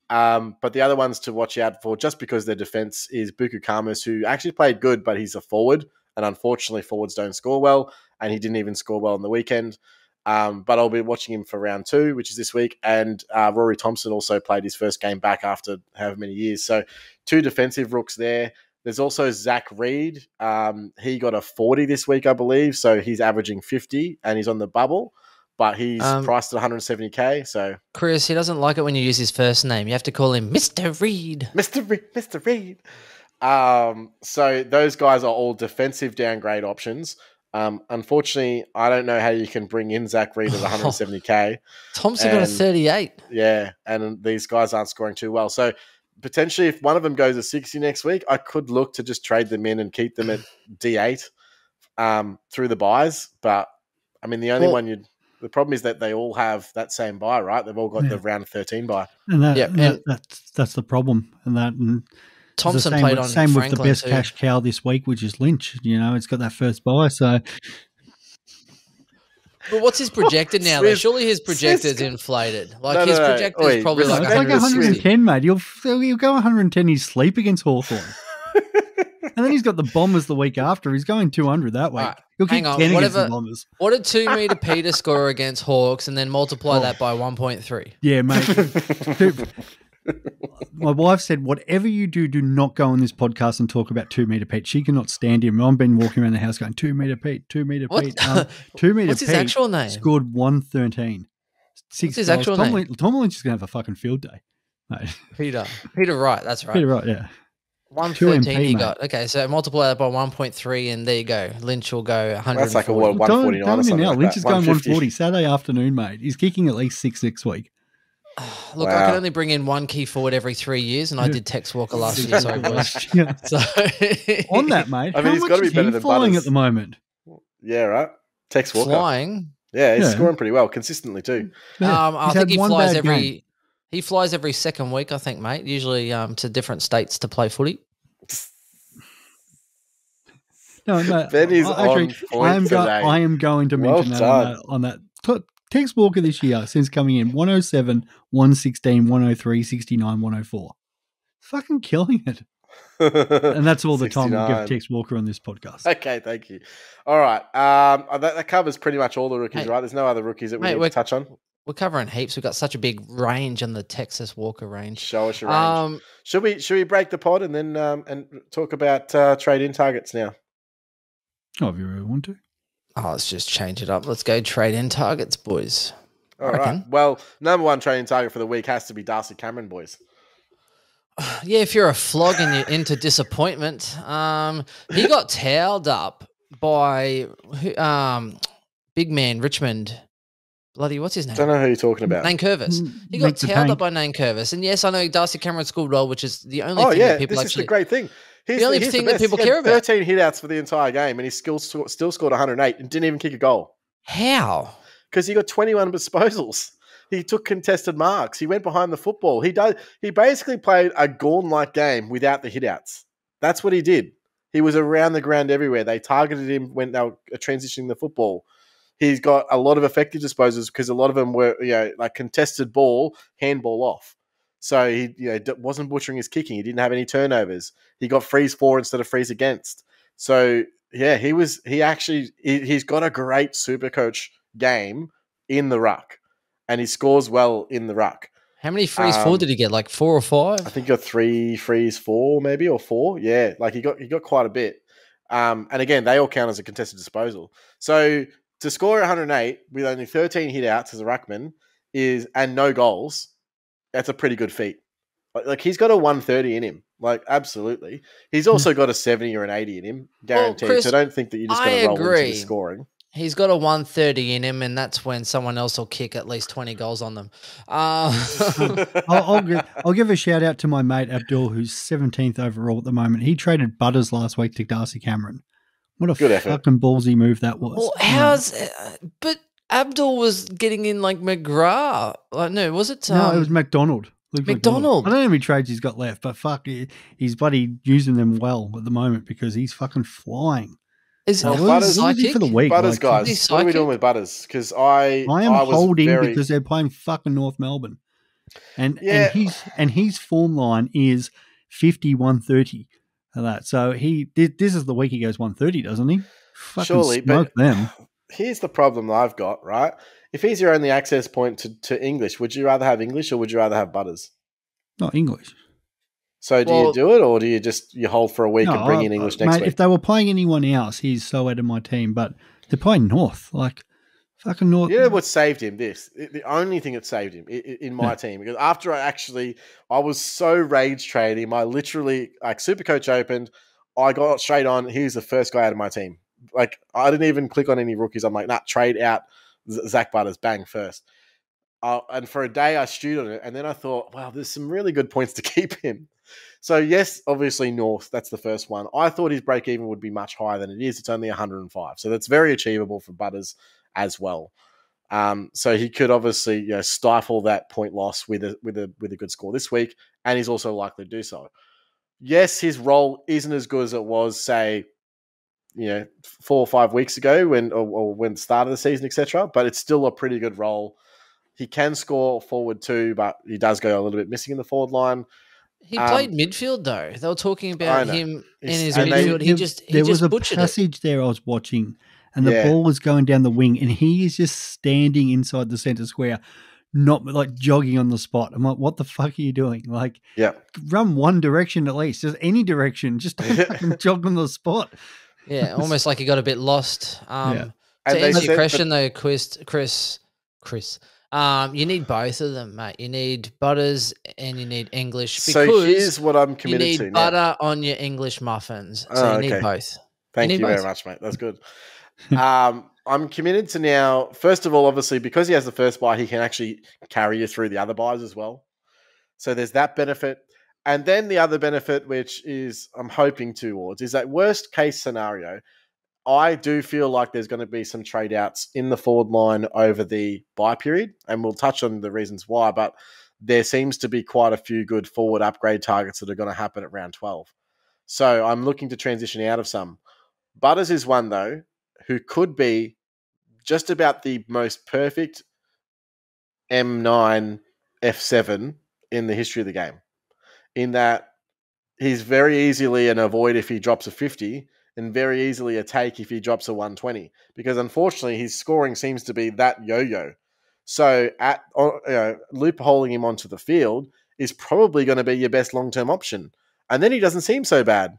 But the other ones to watch out for, just because their defense is Buku Kamas, who actually played good, but he's a forward, and unfortunately, forwards don't score well, and he didn't even score well on the weekend. But I'll be watching him for round 2, which is this week. And Rory Thompson also played his first game back after however many years. So 2 defensive rooks there. There's also Zach Reed. He got a 40 this week, I believe. So he's averaging 50 and he's on the bubble. But he's priced at 170k. So Chris, he doesn't like it when you use his first name. You have to call him Mr. Reed. Mr. Reed. So those guys are all defensive downgrade options. Unfortunately, I don't know how you can bring in Zach Reed at 170k. Thompson got a 38. Yeah, and these guys aren't scoring too well. So potentially, if one of them goes to 60 next week, I could look to just trade them in and keep them at D8 through the buys. But I mean, the problem is that they all have that same buy, right? They've all got the round 13 buy. And that's the problem. And Thompson played on same Franklin with the best too. cash cow this week, which is Lynch. It's got that first buy. So, but what's his projected now? Though? Surely his projected is inflated. Like his projected is probably it's like 110, mate. You'll go 110 in his sleep against Hawthorn. And then he's got the Bombers the week after. He's going 200 that week. Right, He'll hang kick on, 10 against the Bombers. What did 2 meter Peter score against Hawks, and then multiply that by 1.3? Yeah, mate. My wife said, whatever you do, do not go on this podcast and talk about 2 meter Pete. She cannot stand him. I've been walking around the house going, 2 meter Pete, 2 meter Pete. 2 meter What's Pete his actual name? scored 113. What's his actual name? Tom Lynch is going to have a fucking field day. Mate. Peter Wright, that's right. Peter Wright, yeah. 113 he got. Okay, so multiply that by 1.3 and there you go. Lynch will go 140. That's like a 149 or something like Lynch that. is going 140 Saturday afternoon, mate. He's kicking at least 6 next week. Look, I can only bring in one key forward every 3 years, and I did Tex Walker last year. So, Yeah. so On that, mate, I mean, he's how got to much be is better he than flying Butters at the moment? Yeah, right. Tex Walker. flying. Yeah, he's Yeah. scoring pretty well, consistently too. Yeah. I He's think had he one flies bad every. game. He flies every second week, I think, mate. Usually to different states to play footy. No, Ben is on point today. I am going to mention that on that. Tex Walker this year, since coming in, 107, 116, 103, 69, 104. Fucking killing it. And that's all the time we'll give Tex Walker on this podcast. Okay, thank you. All right. That covers pretty much all the rookies, Hey, right? There's no other rookies that we need to touch on. We're covering heaps. We've got such a big range on the Texas Walker range. Show us your range. Should we break the pod and then and talk about trade-in targets now? Oh, if you really want to. Oh, let's just change it up. Let's go trade-in targets, boys. All right. Well, number one trade-in target for the week has to be Darcy Cameron, boys. Yeah, if you're a flog and you're into disappointment, he got towed up by big man Richmond. Bloody, what's his name? Don't know who you're talking about. Nane Curvis. He got towed up by Nane Curvis. And yes, I know Darcy Cameron scored well, which is the only thing that people this actually... is the great thing. The only thing that people care about. 13 hitouts for the entire game, and he still scored 108 and didn't even kick a goal. How? Because he got 21 disposals. He took contested marks. He went behind the football. He basically played a Gawn-like game without the hitouts. That's what he did. He was around the ground everywhere. They targeted him when they were transitioning the football. He's got a lot of effective disposals because a lot of them were, like contested ball, handball off. So he, wasn't butchering his kicking. He didn't have any turnovers. He got freeze for instead of freeze against. So yeah, he's got a great Supercoach game in the ruck, and he scores well in the ruck. How many freeze for did he get? Like 4 or 5? I think he got 3 freeze 4 maybe, or 4. Yeah, like he got quite a bit. And again, they all count as a contested disposal. So to score 108 with only 13 hit outs as a ruckman and no goals, that's a pretty good feat. Like he's got a 130 in him. Like absolutely. He's also got a 70 or an 80 in him, guaranteed. Well, Chris, so don't think that you're just going to roll into the scoring. He's got a 130 in him, and that's when someone else will kick at least 20 goals on them. I'll give a shout out to my mate Abdul, who's 17th overall at the moment. He traded Butters last week to Darcy Cameron. What a good fucking ballsy move that was. Well, but Abdul was getting in like McGrath. Like, no, was it? No, it was McDonald. McDonald. I don't know how many trades he's got left, but fuck, he's bloody using them well at the moment because he's fucking flying. Butters for the week. Butters, guys. What are we doing with Butters? Because I am holding because they're playing fucking North Melbourne, and his form line is 50-130 of that. So this is the week he goes 130, doesn't he? Fucking surely, smoke but them. Here's the problem I've got. Right, if he's your only access point to English, would you rather have English or would you rather have Butters? Not English. So do you do it, or do you hold for a week and bring in English next week? If they were playing anyone else, he's so out of my team. But they're playing North, like fucking North. You know what saved him? The only thing that saved him in my team, because after I was so rage trading. I literally Supercoach opened, I got straight on. He was the first guy out of my team. Like I didn't even click on any rookies. I'm like, nah, trade out Zach Butters, bang first. And for a day I stewed on it, and then I thought, wow, there's some really good points to keep him. So yes, obviously North, that's the first one. I thought his break even would be much higher than it is. It's only 105. So that's very achievable for Butters as well. So he could obviously stifle that point loss with a good score this week, and he's also likely to do so. Yes, his role isn't as good as it was, say, 4 or 5 weeks ago when the start of the season, etc. But it's still a pretty good role. He can score forward too, but he does go a little bit missing in the forward line. He played midfield though. They were talking I about know. him in It's- his and they- midfield. He There was just a butchered it. passage there I was watching, and the Yeah. ball was going down the wing, and he is just standing inside the centre square, not like jogging on the spot. I'm like, what the fuck are you doing? Like, Yeah. run one direction at least, just any direction. Just don't fucking jog on the spot. Yeah, almost like he got a bit lost. Yeah. To And they answer your said question though, Chris, you need both of them, mate. You need Butters and you need English So because here's what I'm you committed need to now. butter on your English muffins. So Oh, you need okay. both. Thank need you very both. much, mate. That's good. I'm committed to now, first of all, obviously, because he has the first buy, he can actually carry you through the other buys as well. So there's that benefit. And then the other benefit, which is I'm hoping towards, is that worst case scenario, I do feel like there's going to be some trade outs in the forward line over the buy period. And we'll touch on the reasons why, but there seems to be quite a few good forward upgrade targets that are going to happen at round 12. So I'm looking to transition out of some. Butters is one, though, who could be just about the most perfect M9 F7 in the history of the game, in that he's very easily an avoid if he drops a 50 and very easily a take if he drops a 120, because unfortunately his scoring seems to be that yo-yo. So loopholing him onto the field is probably going to be your best long-term option. And then he doesn't seem so bad.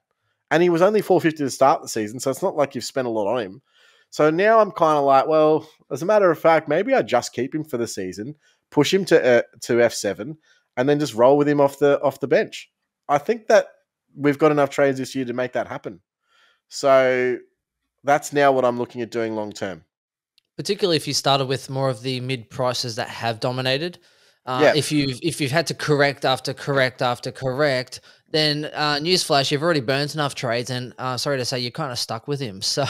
And he was only 450 to start the season, so it's not like you've spent a lot on him. So now I'm kind of like, well, as a matter of fact, maybe I just keep him for the season, push him to F7, and then just roll with him off the bench. I think that we've got enough trades this year to make that happen. So that's now what I'm looking at doing long term. Particularly if you started with more of the mid prices that have dominated. Yeah. If you've had to correct after correct after correct, then newsflash, you've already burnt enough trades, and sorry to say, you're kind of stuck with him. So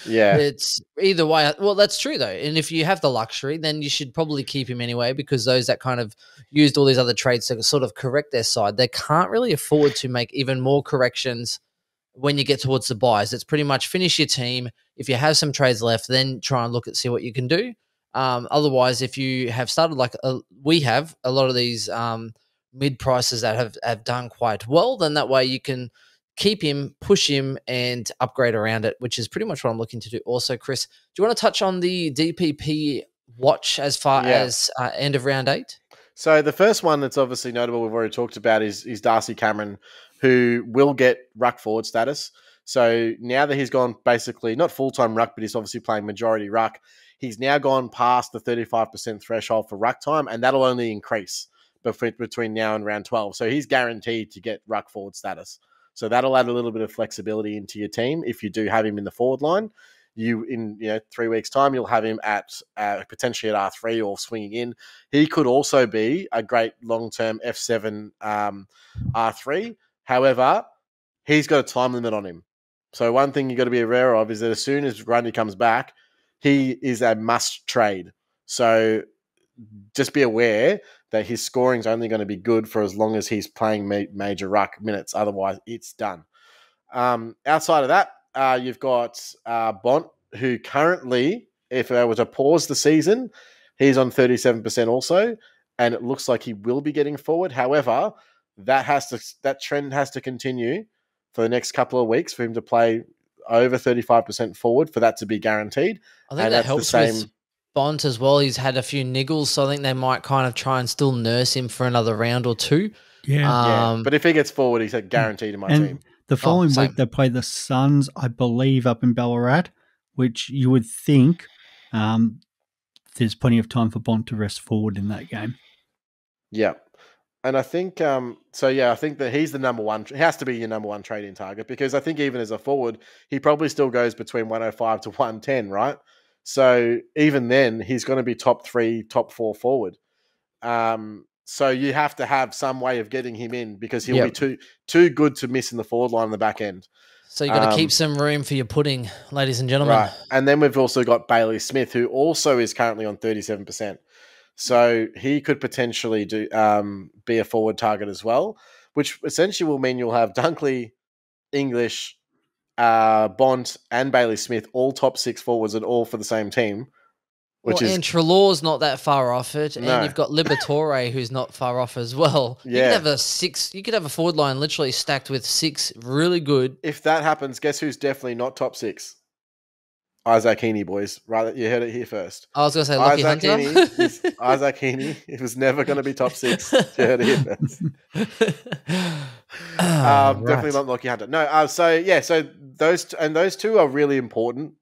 Yeah. it's either way. Well, that's true though, and if you have the luxury, then you should probably keep him anyway, because those that kind of used all these other trades to sort of correct their side, they can't really afford to make even more corrections when you get towards the buys. It's pretty much finish your team. If you have some trades left, then try and look at see what you can do. Otherwise, if you have started like we have a lot of these mid prices that have done quite well, then that way you can keep him, push him, and upgrade around it, which is pretty much what I'm looking to do. Also, Chris, do you want to touch on the DPP watch as far as end of round 8? So the first one that's obviously notable, we've already talked about, is Darcy Cameron, who will get ruck forward status. So now that he's gone basically not full-time ruck, but he's obviously playing majority ruck, he's now gone past the 35% threshold for ruck time, and that'll only increase between now and round 12. So he's guaranteed to get ruck forward status. So that'll add a little bit of flexibility into your team if you do have him in the forward line. You in 3 weeks' time, you'll have him at potentially at R3 or swinging in. He could also be a great long-term F7 R3. However, he's got a time limit on him. So one thing you got to be aware of is that as soon as Grundy comes back, he is a must trade. So just be aware that his scoring is only going to be good for as long as he's playing major ruck minutes. Otherwise, it's done. Outside of that, you've got Bont, who currently, if I were to pause the season, he's on 37% also, and it looks like he will be getting forward. However, that trend has to continue for the next couple of weeks for him to play over 35% forward for that to be guaranteed. I think that helps with Bont as well. He's had a few niggles, so I think they might kind of try and still nurse him for another round or two. Yeah. But if he gets forward, he's guaranteed in my team. The following week, they play the Suns, I believe, up in Ballarat, which you would think there's plenty of time for Bont to rest forward in that game. Yeah. And I think, I think that he's the number one. He has to be your number one trading target, because I think even as a forward, he probably still goes between 105 to 110, right? So even then, he's going to be top 3, top 4 forward. So you have to have some way of getting him in, because he'll be too good to miss in the forward line on the back end. So you've got to keep some room for your pudding, ladies and gentlemen. Right. And then we've also got Bayley Smith, who also is currently on 37%. So he could potentially be a forward target as well, which essentially will mean you'll have Dunkley, English, Bont, and Bayley Smith, all top 6 forwards and all for the same team. which and is Trelaw's not that far off it, No. and you've got Liberatore who's not far off as well. You Yeah. could have a forward line literally stacked with 6 really good. if that happens, guess who's definitely not top 6? Isaac Heaney, boys. Right, you heard it here first. I was going to say Lucky Isaac Hunter. Heaney, Isaac Heaney. It was never going to be top 6. You heard it here first. Definitely not Lucky Hunter. No. So those two are really important.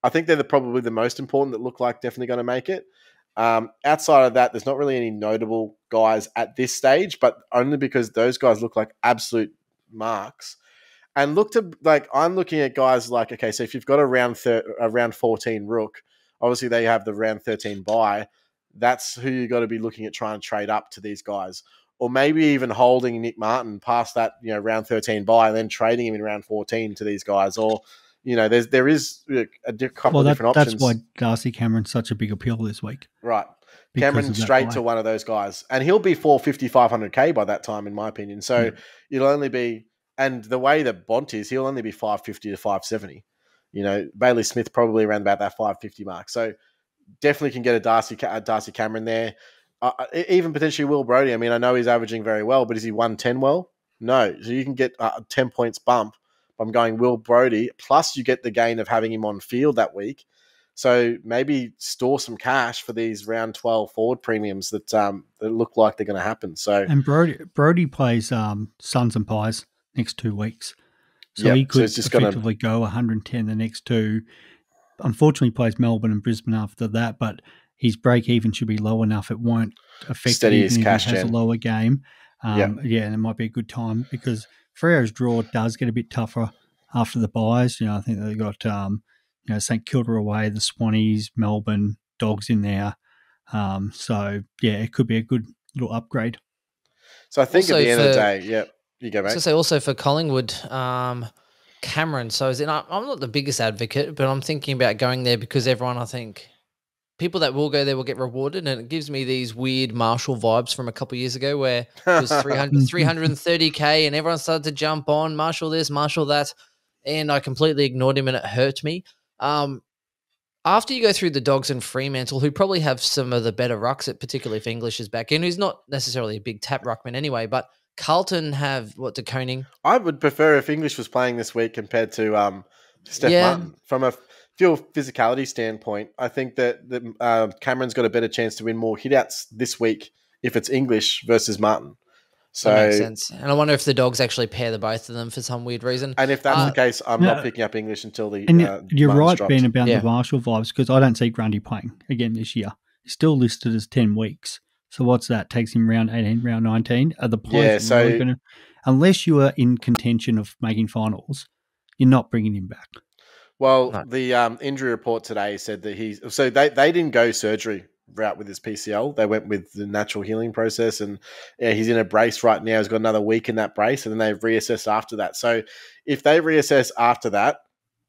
I think they're probably the most important that look like definitely going to make it. Outside of that, there's not really any notable guys at this stage, but only because those guys look like absolute marks. And I'm looking at guys like, okay, so if you've got a round 14 rook, obviously they have the round 13 bye. That's who you got to be looking at trying to trade up to these guys, or maybe even holding Nick Martin past that round 13 bye and then trading him in round 14 to these guys, or there is a couple of different options. That's why Darcy Cameron's such a big appeal this week. Right. Cameron straight to one of those guys. And he'll be 500K by that time, in my opinion. So it'll only be, and the way that Bont is, he'll only be 550 to 570. Bayley Smith probably around about that 550 mark. So definitely can get a Darcy Cameron there. Even potentially Will Brodie. I mean, I know he's averaging very well, but is he 110 well? No. So you can get a 10 points bump. I'm going Will Brodie, plus you get the gain of having him on field that week. So maybe store some cash for these round 12 forward premiums that look like they're going to happen. So and Brodie plays Suns and Pies next 2 weeks, so he could effectively go 110 the next 2. Unfortunately, he plays Melbourne and Brisbane after that, but his break even should be low enough it won't affect him if he has a lower game. And it might be a good time because Freo's draw does get a bit tougher after the buys. I think they've got St Kilda away, the Swannies, Melbourne, Dogs in there. It could be a good little upgrade. So I think also at the end of the day, you go, mate. I was going to say also for Collingwood, Cameron. So I'm not the biggest advocate, but I'm thinking about going there because everyone, I think, people that will go there will get rewarded, and it gives me these weird Marshall vibes from a couple of years ago where it was 330K and everyone started to jump on Marshall this, Marshall that, and I completely ignored him and it hurt me. After you go through the Dogs and Fremantle, who probably have some of the better rucks, particularly if English is back in, who's not necessarily a big tap ruckman anyway, but Carlton have De Koning. I would prefer if English was playing this week compared to Steph Martin. From a physicality standpoint, I think that Cameron's got a better chance to win more hitouts this week if it's English versus Martin. So that makes sense. And I wonder if the Dogs actually pair the both of them for some weird reason. And if that's the case, I'm not picking up English until the you're right, dropped. Ben, about the Marshall vibes, because I don't see Grundy playing again this year. He's still listed as 10 weeks. So what's that? Takes him round 18, round 19. Are the players really going to, unless you are in contention of making finals, you're not bringing him back. Well, the injury report today said that they didn't go surgery route with his PCL. They went with the natural healing process, and he's in a brace right now. He's got another week in that brace, and then they reassess after that. So if they reassess after that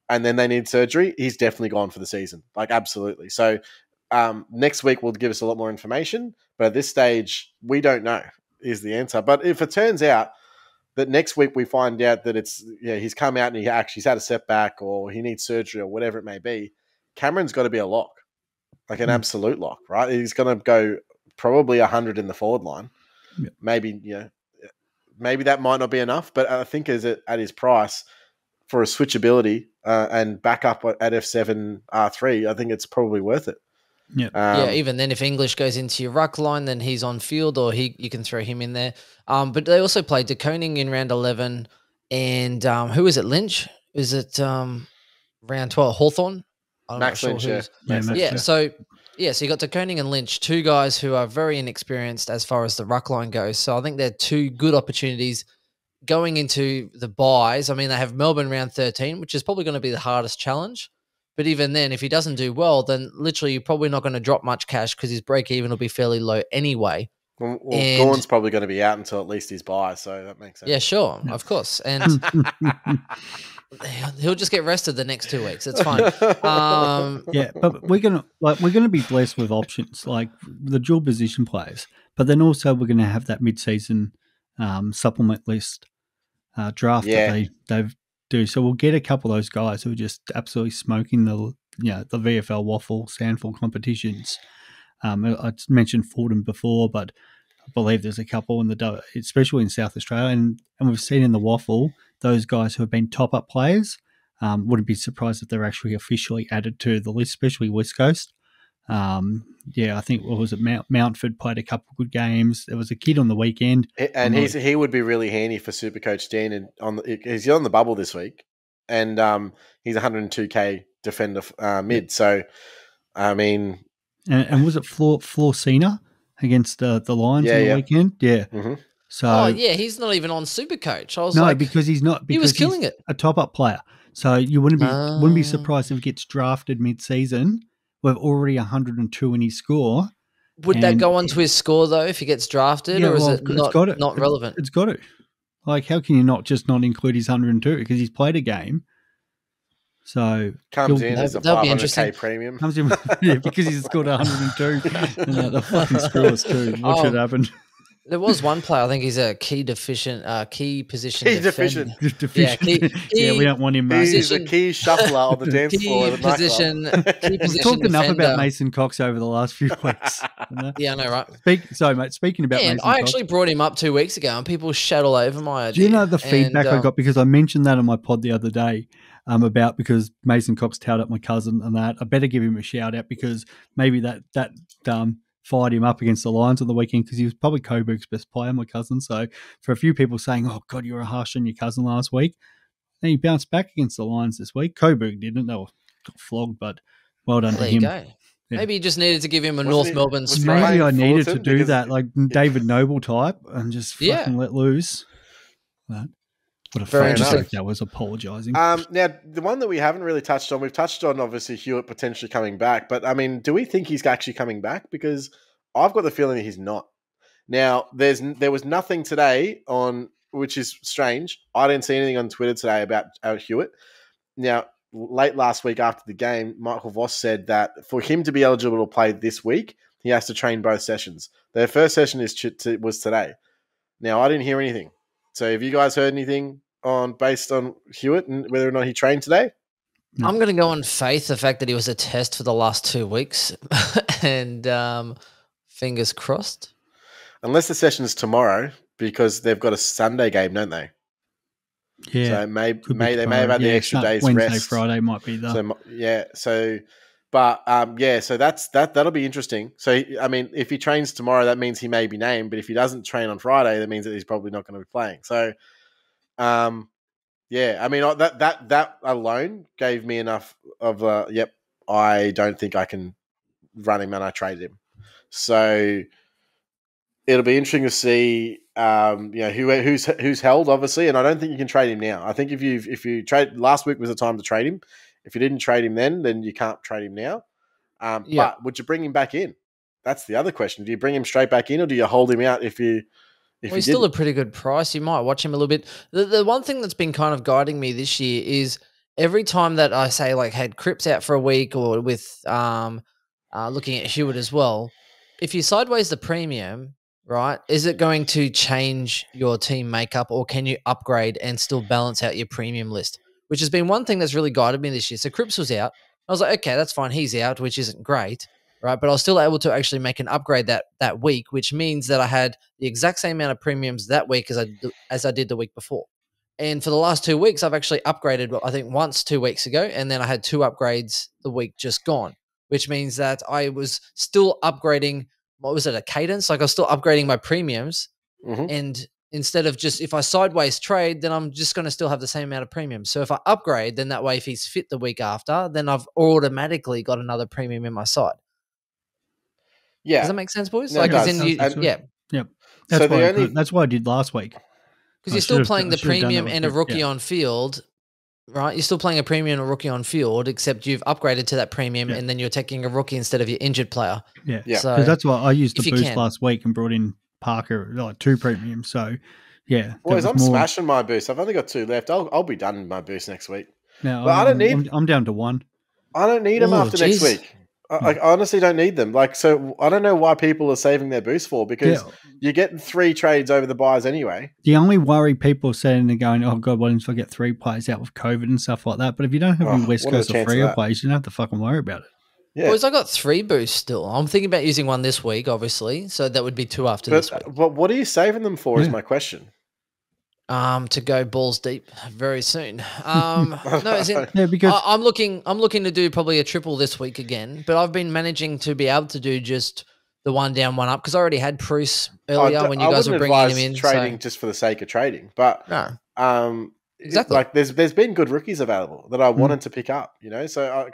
and then they need surgery, he's definitely gone for the season. Like, absolutely. So next week will give us a lot more information, but at this stage, we don't know is the answer. But if it turns out that next week we find out that he's come out and he's had a setback or he needs surgery or whatever it may be, Cameron's got to be a lock, like an absolute lock, right? He's going to go probably 100 in the forward line. Yep. Maybe that might not be enough, but I think at his price for a switchability and backup at F7 R3, I think it's probably worth it. Yeah. Even then, if English goes into your ruck line, then he's on field, or you can throw him in there. But they also played De Koning in round 11, and who is it? Lynch? Is it round 12? Hawthorn? Max Lynch. So you got De Koning and Lynch, two guys who are very inexperienced as far as the ruck line goes. So I think they're two good opportunities going into the buys. I mean, they have Melbourne round 13, which is probably going to be the hardest challenge. But even then, if he doesn't do well, then literally you're probably not going to drop much cash because his break even will be fairly low anyway. Well, Gawn's probably going to be out until at least his buy, so that makes sense. Yeah, sure, of course, and he'll just get rested the next 2 weeks. It's fine. But we're gonna be blessed with options like the dual position players, but then also we're going to have that mid-season supplement list draft that they've do. So we'll get a couple of those guys who are just absolutely smoking the the VFL waffle sandful competitions. I mentioned Fordham before, but I believe there's a couple especially in South Australia, and we've seen in the waffle those guys who have been top-up players. Wouldn't be surprised if they're actually officially added to the list, especially West Coast. I think what was it? Mountford played a couple of good games. There was a kid on the weekend, and he would be really handy for Supercoach Dean. And he's on the bubble this week, and he's 102k defender mid. So, I mean, and was it Florcina against the Lions on the weekend? Yeah. Mm-hmm. So, he's not even on Supercoach. I was because he's not. Because he was killing it. A top-up player. So you wouldn't be surprised if he gets drafted mid-season with already 102 in his score. Would that go onto his score though if he gets drafted, or is it not relevant? It's got to. Like, how can you not include his 102 because he's played a game? So comes in as a 500k premium. Comes in because he's scored 102. And the fucking screw us too. What should happen? There was one player. I think he's a key position. Deficient. We don't want him. He's a key shuffler on the dance floor. Key position. We've talked enough about Mason Cox over the last few weeks. Yeah, I know, right? Speaking about Mason I actually brought him up 2 weeks ago, and people shat all over my idea. Do you know the feedback I got because I mentioned that on my pod the other day? Because Mason Cox touted up my cousin and that. I better give him a shout out because maybe that fired him up against the Lions on the weekend because he was probably Coburg's best player, my cousin. So for a few people saying, oh, God, you were harsh on your cousin last week, then he bounced back against the Lions this week. Coburg didn't. They got flogged, but well done to him. There you go. Yeah. Maybe he just needed to give him a North Melbourne spray. Maybe I needed to do that, like David Noble type, and just fucking let loose. But what a very fucking joke that was, apologising. Now, the one that we haven't really touched on, we've touched on obviously Hewitt potentially coming back, but I mean, do we think he's actually coming back? Because I've got the feeling that he's not. Now, there was nothing today on, which is strange. I didn't see anything on Twitter today about Hewitt. Now, late last week after the game, Michael Voss said that for him to be eligible to play this week, he has to train both sessions. Their first session was today. Now, I didn't hear anything. So have you guys heard anything based on Hewitt and whether or not he trained today? No. I'm going to go on faith, the fact that he was a test for the last 2 weeks and fingers crossed. Unless the session is tomorrow because they've got a Sunday game, don't they? Yeah. So they may have had the extra day's Wednesday, rest. Friday might be that. So that'll be interesting. So, I mean, if he trains tomorrow, that means he may be named. But if he doesn't train on Friday, that means that he's probably not going to be playing. So, I mean, that alone gave me enough of I don't think I can run him and I trade him. So it'll be interesting to see, who's held, obviously, and I don't think you can trade him now. I think if you trade, last week was the time to trade him. If you didn't trade him then you can't trade him now. But would you bring him back in? That's the other question. Do you bring him straight back in, or do you hold him out if you? He's still a pretty good price. You might watch him a little bit. The one thing that's been kind of guiding me this year is every time that I say like had Cripps out for a week or with looking at Hewitt as well, if you sideways the premium, right, is it going to change your team makeup or can you upgrade and still balance out your premium list? Which has been one thing that's really guided me this year. So Cripps was out. I was like, okay, that's fine. He's out, which isn't great, right? But I was still able to actually make an upgrade that week, which means that I had the exact same amount of premiums that week as I did the week before. And for the last 2 weeks, I've actually upgraded, I think, once 2 weeks ago, and then I had 2 upgrades the week just gone, which means that I was still upgrading, what was it, a cadence? Like I was still upgrading my premiums, and instead of just, if I sideways trade, then I'm just going to still have the same amount of premiums. So if I upgrade, then that way, if he's fit the week after, then I've automatically got another premium in my side. Yeah. Does that make sense, boys? No, like, Yep. That's what I did last week. Because you're still playing the premium and a rookie on field, right? You're still playing a premium and a rookie on field, except you've upgraded to that premium and then you're taking a rookie instead of your injured player. Yeah. So that's why I used the boost last week and brought in Parker, like 2 premiums. So, yeah. Boys, I'm smashing my boost. I've only got 2 left. I'll be done with my boost next week. Now, but I don't need. I'm down to 1. I don't need him after next week. I honestly don't need them. Like, so I don't know why people are saving their boost for, because you're getting 3 trades over the buys anyway. The only worry people are saying, they're going, oh God, what if I get 3 players out with COVID and stuff like that? But if you don't have any West Coast or Freo players, you don't have to fucking worry about it. Yeah. Boys, I got 3 boosts still. I'm thinking about using 1 this week, obviously. So that would be 2 after this week. But what are you saving them for is my question. To go balls deep very soon. No, as in, because I'm looking to do probably a triple this week again, but I've been managing to be able to do just the 1 down, 1 up, because I already had Bruce earlier when you guys were bringing him in. Trading just for the sake of trading, but no, exactly. Like there's been good rookies available that I wanted to pick up, So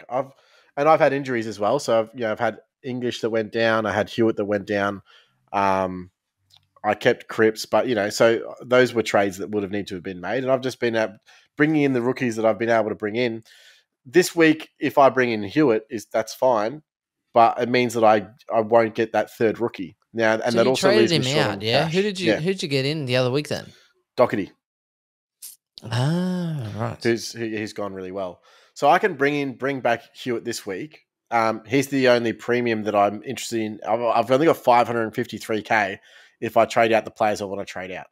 I've had injuries as well. So I've had English that went down. I had Hewitt that went down. I kept Cripps, but so those were trades that would have needed to have been made, and I've just been bringing in the rookies that I've been able to bring in this week. If I bring in Hewitt, that's fine, but it means that I won't get that 3rd rookie now, and so that also leaves me short on yeah. cash. Who'd you get in the other week then? Doherty. Right. He's gone really well, so I can bring back Hewitt this week. He's the only premium that I'm interested in. I've only got 553k. If I trade out the players I want to trade out.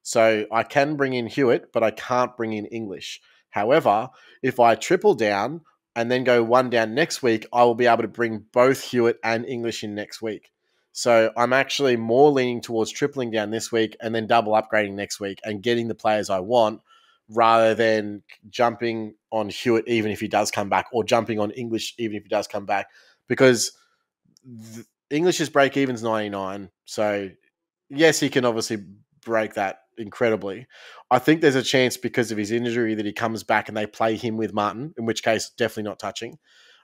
So I can bring in Hewitt, but I can't bring in English. However, if I triple down and then go 1 down next week, I will be able to bring both Hewitt and English in next week. So I'm actually more leaning towards tripling down this week and then double upgrading next week and getting the players I want, rather than jumping on Hewitt even if he does come back, or jumping on English even if he does come back, because English's break even's 99. So yes, he can obviously break that incredibly. I think there's a chance because of his injury that he comes back and they play him with Martin, in which case definitely not touching.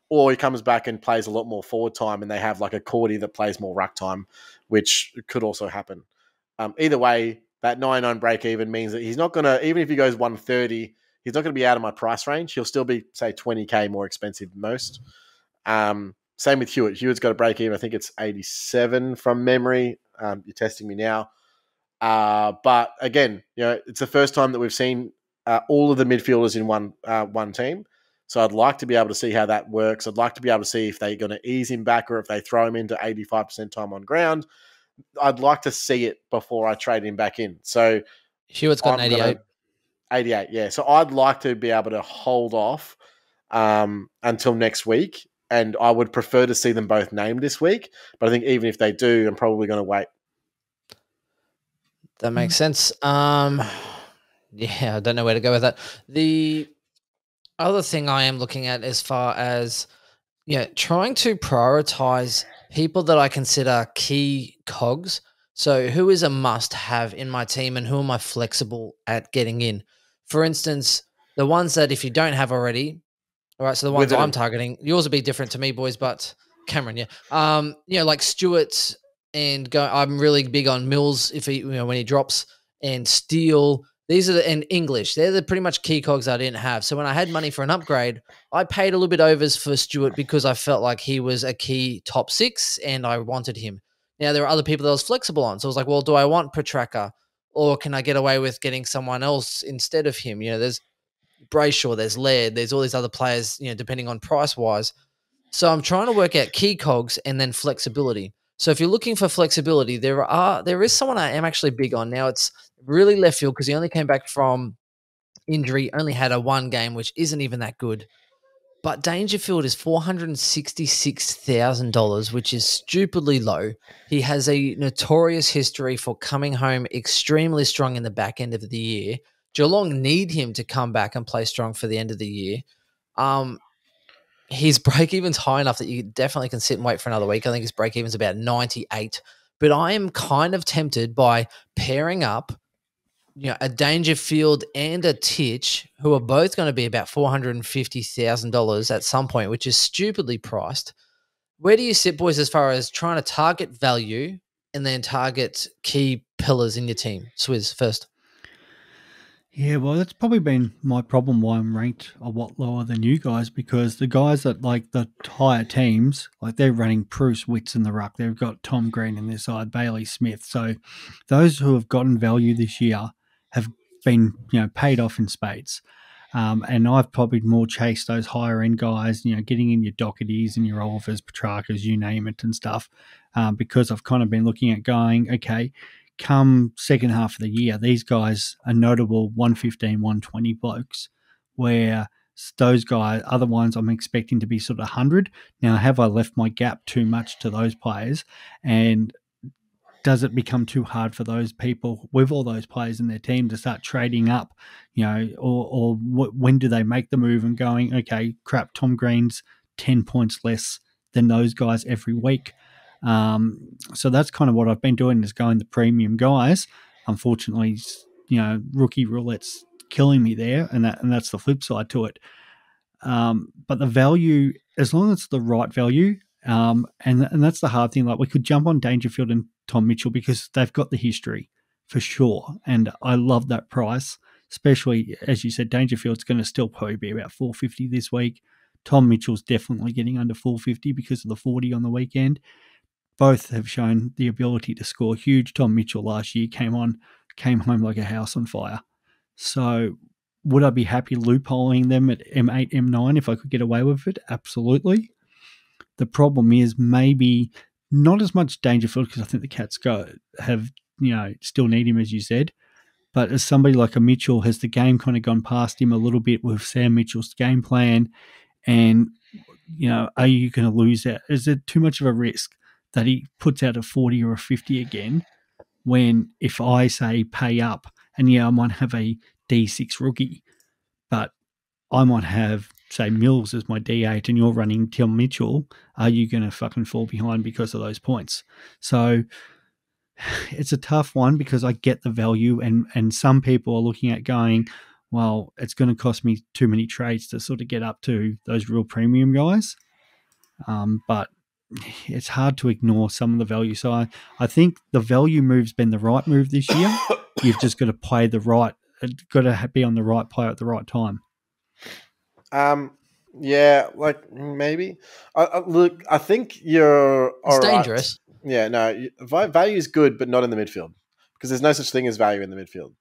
Or he comes back and plays a lot more forward time and they have like a Cordy that plays more ruck time, which could also happen. Either way, that 99 break even means that he's not going to, even if he goes 130, he's not going to be out of my price range. He'll still be, say, 20k more expensive than most. Same with Hewitt. Hewitt's got a break even. I think it's 87 from memory. You're testing me now. But again, it's the first time that we've seen all of the midfielders in one team. So I'd like to be able to see how that works. I'd like to be able to see if they're going to ease him back or if they throw him into 85% time on ground. I'd like to see it before I trade him back in. So Hewitt's got an 88. 88, yeah. So I'd like to be able to hold off until next week. And I would prefer to see them both named this week. But I think even if they do, I'm probably going to wait. That makes sense. Yeah, I don't know where to go with that. The other thing I am looking at as far as, trying to prioritize people that I consider key cogs. So who is a must-have in my team and who am I flexible at getting in? For instance, the ones that if you don't have already, all right, so the ones I'm targeting, yours will be different to me, boys, but Cameron, yeah. Like Stewart and I'm really big on Mills if he, when he drops, and Steele. These are and English. They're the pretty much key cogs I didn't have. So when I had money for an upgrade, I paid a little bit overs for Stewart because I felt like he was a key top 6 and I wanted him. Now, there are other people that I was flexible on. So I was like, well, do I want Petraka or can I get away with getting someone else instead of him? There's Brayshaw, there's Laird, there's all these other players, depending on price-wise. So I'm trying to work out key cogs and then flexibility. So if you're looking for flexibility, there is someone I am actually big on. Now, it's really left field because he only came back from injury, only had a 1 game, which isn't even that good. But Dangerfield is $466,000, which is stupidly low. He has a notorious history for coming home extremely strong in the back end of the year. Geelong need him to come back and play strong for the end of the year. His break-even's high enough that you definitely can sit and wait for another week. I think his break-even's about 98. But I am kind of tempted by pairing up a Dangerfield and a Titch, who are both going to be about $450,000 at some point, which is stupidly priced. Where do you sit, boys, as far as trying to target value and then target key pillars in your team? Swizz, first. Yeah, well, that's probably been my problem why I'm ranked a lot lower than you guys, because the guys that like the higher teams, like they're running Bruce Witts in the ruck. They've got Tom Green in their side, Bayley Smith. So those who have gotten value this year have been, paid off in spades. And I've probably more chased those higher end guys, getting in your Dohertys and your Olivers, Petrarcas, you name it and stuff, because I've kind of been looking at going, okay, come second half of the year, these guys are notable 115, 120 blokes, where those guys, other ones I'm expecting to be sort of 100. Now, have I left my gap too much to those players? And does it become too hard for those people with all those players in their team to start trading up, or when do they make the move and going, okay, crap, Tom Green's 10 points less than those guys every week. So that's kind of what I've been doing, is going the premium guys. Unfortunately, rookie roulette's killing me there, and that's the flip side to it. But the value, as long as it's the right value, and that's the hard thing. Like, we could jump on Dangerfield and Tom Mitchell because they've got the history for sure, and I love that price. Especially, as you said, Dangerfield's going to still probably be about $450 this week. Tom Mitchell's definitely getting under $450 because of the 40 on the weekend. Both have shown the ability to score huge. Tom Mitchell last year came home like a house on fire. So would I be happy loopholing them at M8, M9 if I could get away with it? Absolutely. The problem is maybe not as much Dangerfield, because I think the Cats still need him, as you said. But as somebody like a Mitchell, has the game kind of gone past him a little bit with Sam Mitchell's game plan? And, are you going to lose that? Is it too much of a risk that he puts out a 40 or a 50 again, when if I say pay up, and I might have a D6 rookie, but I might have, say, Mills as my D8 and you're running Tim Mitchell, are you going to fucking fall behind because of those points? So it's a tough one, because I get the value, and some people are looking at going, well, it's going to cost me too many trades to sort of get up to those real premium guys. But it's hard to ignore some of the value. So I think the value move's been the right move this year. You've just got to play got to be on the right player at the right time. Yeah, like maybe. Look, I think you're all It's right. dangerous. Yeah, no, value is good, but not in the midfield, because there's no such thing as value in the midfield.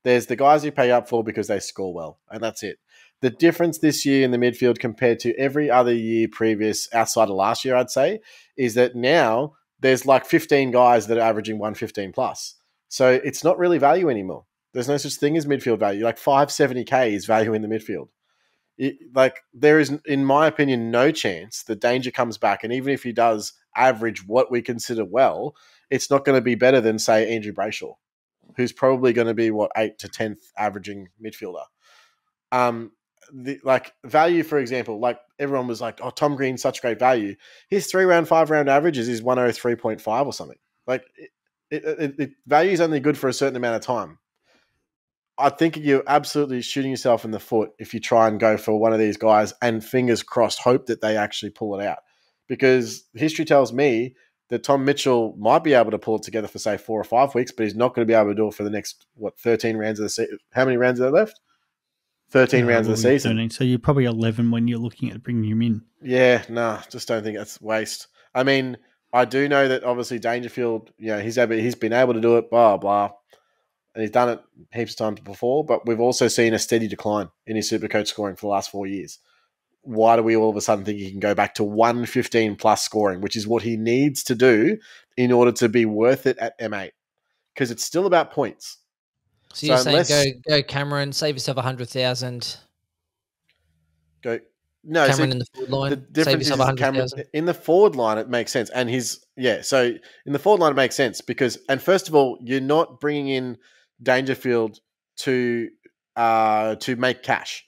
There's the guys you pay up for because they score well, and that's it. The difference this year in the midfield compared to every other year previous, outside of last year, I'd say, is that now there's like 15 guys that are averaging 115 plus. So it's not really value anymore. There's no such thing as midfield value. Like 570K is value in the midfield. There is, in my opinion, no chance that Danger comes back, and even if he does average what we consider well, it's not going to be better than, say, Andrew Brayshaw, who's probably going to be 8th to 10th averaging midfielder. Value, for example, like everyone was like, oh, Tom Green's such great value. His 3-round, 5-round averages is 103.5 or something. Like, value is only good for a certain amount of time. I think you're absolutely shooting yourself in the foot if you try and go for one of these guys and, fingers crossed, hope that they actually pull it out. Because history tells me that Tom Mitchell might be able to pull it together for, say, 4 or 5 weeks, but he's not going to be able to do it for the next, 13 rounds of the season. How many rounds are there left? 13 rounds of the season. 13, so you're probably 11 when you're looking at bringing him in. Yeah, just don't think that's waste. I mean, I do know that obviously Dangerfield, he's been able to do it, blah, blah. And he's done it heaps of times before, but we've also seen a steady decline in his Supercoach scoring for the last 4 years. Why do we all of a sudden think he can go back to 115 plus scoring, which is what he needs to do in order to be worth it at M8? Because it's still about points. So you're saying go Cameron, save yourself 100,000. No, Cameron in the forward line. The difference save yourself is Cameron in the forward line. It makes sense, and so in the forward line it makes sense because, and first of all, you're not bringing in Dangerfield to make cash.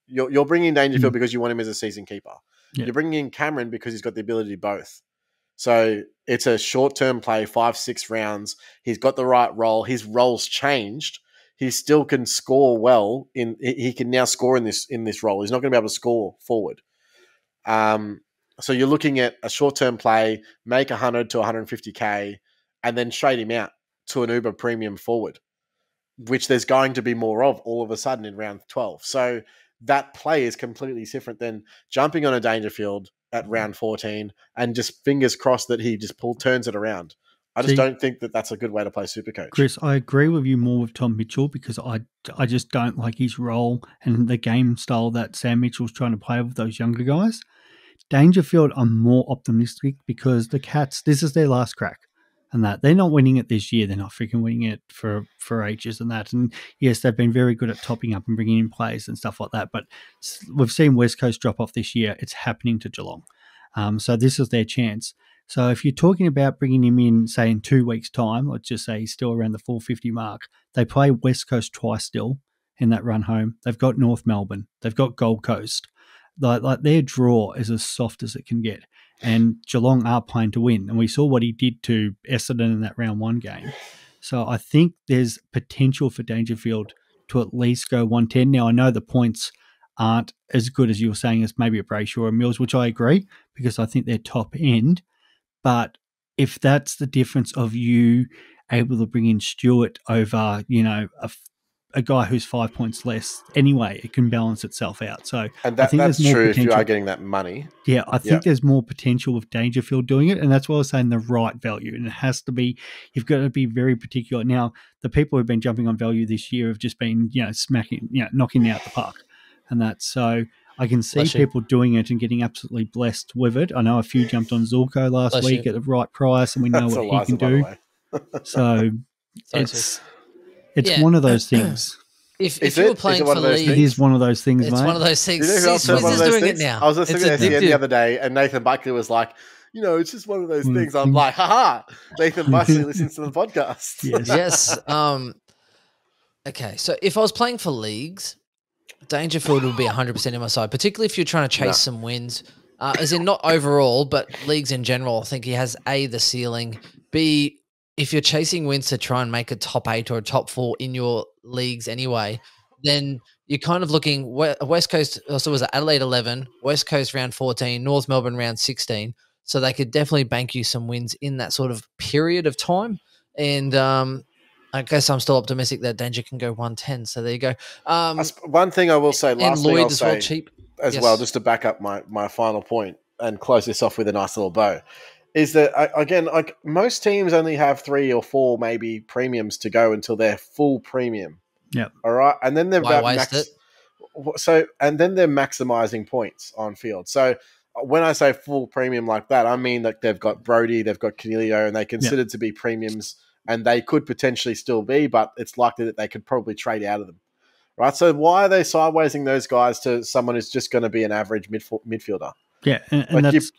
You're bringing in Dangerfield because you want him as a season keeper. Yeah. You're bringing in Cameron because he's got the ability to do both. So it's a short-term play, 5-6 rounds. He's got the right role. His role's changed. He still can score well. He can now score in this role. He's not going to be able to score forward. So you're looking at a short-term play, make 100 to 150K, and then trade him out to an uber premium forward, which there's going to be more of all of a sudden in round 12. So that play is completely different than jumping on a Dangerfield at round 14 and just fingers crossed that he just turns it around. I just don't think that that's a good way to play Supercoach. Chris, I agree with you more with Tom Mitchell because I just don't like his role and the game style that Sam Mitchell's trying to play with those younger guys. Dangerfield, I'm more optimistic because the Cats, this is their last crack. And that they're not winning it this year. They're not freaking winning it for ages and that. And yes, they've been very good at topping up and bringing in players and stuff like that. But we've seen West Coast drop off this year. It's happening to Geelong. So this is their chance. So if you're talking about bringing him in, say, in 2 weeks' time, let's just say he's still around the 450 mark, they play West Coast twice still in that run home. They've got North Melbourne. They've got Gold Coast. Like their draw is as soft as it can get. And Geelong are playing to win. And we saw what he did to Essendon in that round 1 game. So I think there's potential for Dangerfield to at least go 110. Now, I know the points aren't as good as you were saying as maybe a Brayshaw or Mills, which I agree, because I think they're top end. But if that's the difference of you able to bring in Stewart over, a guy who's 5 points less, anyway, it can balance itself out. So and I think that's there's more true potential. If you are getting that money. Yeah, I think there's more potential with Dangerfield doing it, and that's why I was saying the right value. And it has to be, you've got to be very particular. Now, the people who've been jumping on value this year have just been, smacking, knocking out the park. And that's so I can see people doing it and getting absolutely blessed with it. I know a few jumped on Zorko last week at the right price, and we know what he can do. So it's one of those things. If you were playing for league, it is one of those things, it's mate. one of those things. You know who else said one of those doing things? it now. I was listening to SEN the other day, and Nathan Buckley was like, it's just one of those things. I'm like, haha, Nathan Buckley listens to the podcast. Yes. Okay, so if I was playing for leagues, Dangerfield would be 100% in my side, particularly if you're trying to chase some wins. As in not overall, but leagues in general. I think he has A, the ceiling, B, if you're chasing wins to try and make a top 8 or a top 4 in your leagues anyway, then you're kind of looking West Coast, so was it Adelaide 11, West Coast round 14, North Melbourne round 16. So they could definitely bank you some wins in that sort of period of time. And I guess I'm still optimistic that Danger can go 110. So there you go. One thing I will say, last thing I'll say cheap well, just to back up my final point and close this off with a nice little bow, is that, again, like most teams only have 3 or 4 maybe premiums to go until they're full premium. Yeah. All right. And then they're and then they're maximizing points on field. So when I say full premium like that, I mean that they've got Brody, they've got Canelio, and they considered to be premiums, and they could potentially still be, but it's likely that they could probably trade out of them. Right. So why are they sidewaysing those guys to someone who's just going to be an average midfielder? Yeah. And that's,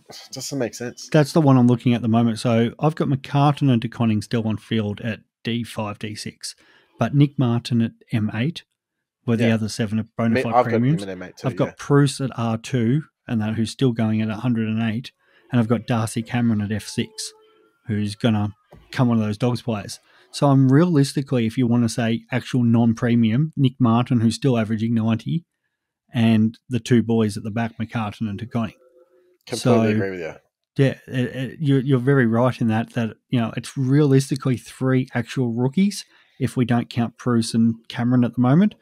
it doesn't make sense. That's the one I'm looking at the moment. So I've got McCartan and De Koning still on field at D5, D6, but Nick Martin at M8, where the other 7 are bona fide premiums. I've got Bruce at R2, and that who's still going at 108, and I've got Darcy Cameron at F6, who's going to come one of those dogs players. So I'm realistically, if you want to say actual non-premium, Nick Martin, who's still averaging 90, and the 2 boys at the back, McCartan and De Koning. Completely agree with you. Yeah, you're very right in that it's realistically 3 actual rookies if we don't count Bruce and Cameron at the moment.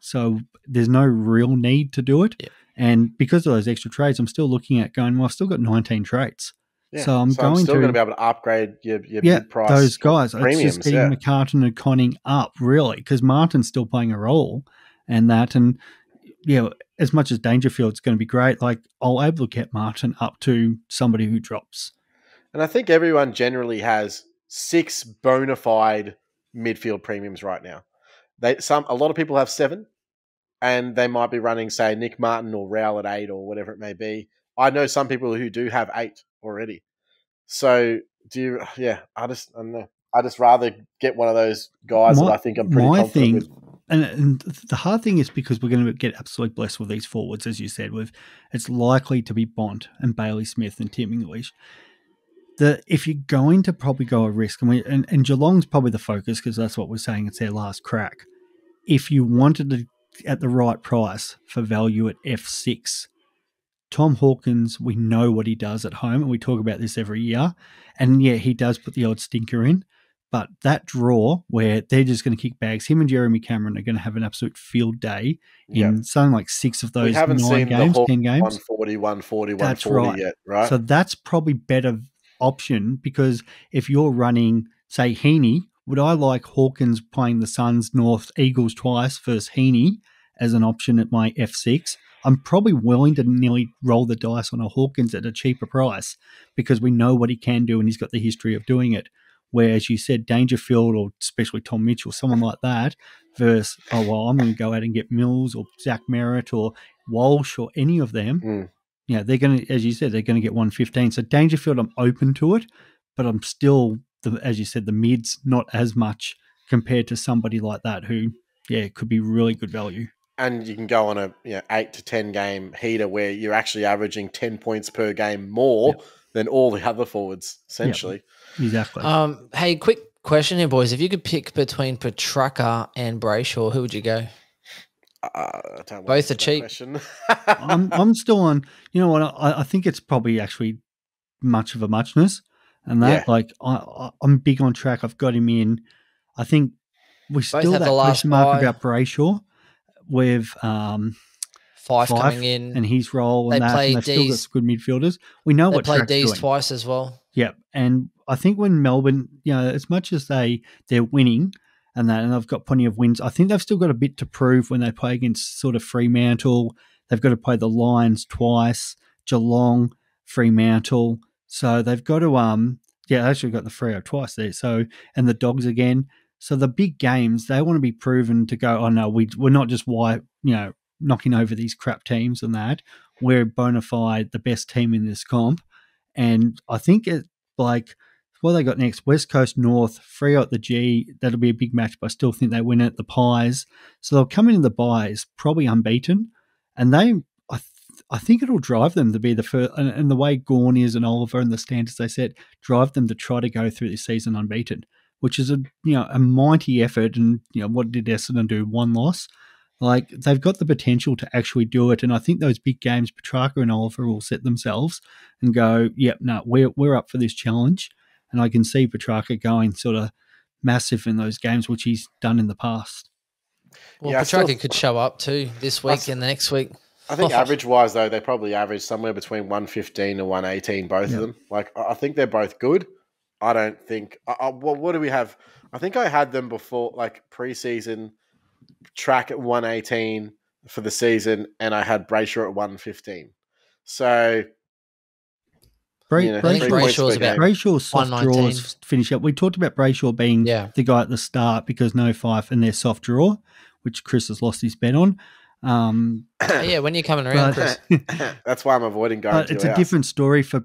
So there's no real need to do it. Yeah. And because of those extra trades, I'm still looking at going, well, I've still got 19 trades. Yeah. So I'm still going to be able to upgrade your mid-price those guys. premiums. It's just getting McCartan and Conning up, really, because Martin's still playing a role and that. And, as much as Dangerfield's going to be great, like I'll able to get Martin up to somebody who drops. And I think everyone generally has 6 bona fide midfield premiums right now. A lot of people have 7, and they might be running, say, Nick Martin or Rowell at 8 or whatever it may be. I know some people who do have 8 already. So I don't know. I just rather get one of those guys that I think I'm pretty confident with. And the hard thing is because we're going to get absolutely blessed with these forwards, as you said, it's likely to be Bont and Bayley Smith and Tim English. If you're going to probably go a risk, and Geelong's probably the focus because that's what we're saying, it's their last crack. If you wanted to, at the right price for value at F6, Tom Hawkins, we know what he does at home, and we talk about this every year. And he does put the odd stinker in. But that draw where they're just going to kick bags, him and Jeremy Cameron are going to have an absolute field day in something like 6 of those 9 games, 10 games. 140, 140, that's 140 right. yet, right? So that's probably better option, because if you're running, say, Heaney, would I like Hawkins playing the Suns, North, Eagles twice versus Heaney as an option at my F6? I'm probably willing to nearly roll the dice on a Hawkins at a cheaper price because we know what he can do and he's got the history of doing it. Whereas you said Dangerfield or especially Tom Mitchell, someone like that, versus, oh, well, I'm going to go out and get Mills or Zach Merritt or Walsh or any of them. Yeah, they're going to, as you said, they're going to get 115. So Dangerfield, I'm open to it, but I'm still, as you said, the mids not as much compared to somebody like that who, could be really good value. And you can go on a 8 to 10 game heater where you're actually averaging 10 points per game more than all the other forwards, essentially. Yep, exactly. Hey, quick question here, boys. If you could pick between Petrarca and Brayshaw, who would you go? Both are cheap. I'm still on. You know what? I think it's probably actually much of a muchness, and that I'm big on track. I've got him in. I think we still have that question mark about Brayshaw with Fife coming in and his role and that. And they've still got some good midfielders. We know what Track's doing. They played D's twice as well. Yeah, and I think when Melbourne, as much as they're winning and that, and they've got plenty of wins, I think they've still got a bit to prove when they play against sort of Fremantle. They've got to play the Lions twice, Geelong, Fremantle. So they've got to they actually got the Freo twice there. So, and the Dogs again. So the big games, they want to be proven to go, oh no, we're not just knocking over these crap teams and that. We're bona fide the best team in this comp. And I think what they got next, West Coast North, Freo at the G, that'll be a big match, but I still think they win it. The Pies. So they'll come into the buys probably unbeaten. And I think it'll drive them to be the first, and the way Gawn is and Oliver and the standards they set, drive them to try to go through this season unbeaten, which is a mighty effort. And what did Essendon do? One loss. Like, they've got the potential to actually do it, and I think those big games, Petrarca and Oliver will set themselves and go, we're up for this challenge. And I can see Petrarca going sort of massive in those games, which he's done in the past. Well, Petrarca could show up too this week and the next week. I think average-wise, though, they probably average somewhere between 115 and 118, both of them. Like, I think they're both good. I don't think what do we have? I think I had them before, like preseason track at 118 for the season, and I had Brayshaw at 115. So Brayshaw's soft draws finish up. We talked about Brayshaw being the guy at the start because no Fife and their soft draw, which Chris has lost his bet on. When you're coming around, Chris. That's why I'm avoiding going. But it's a different story for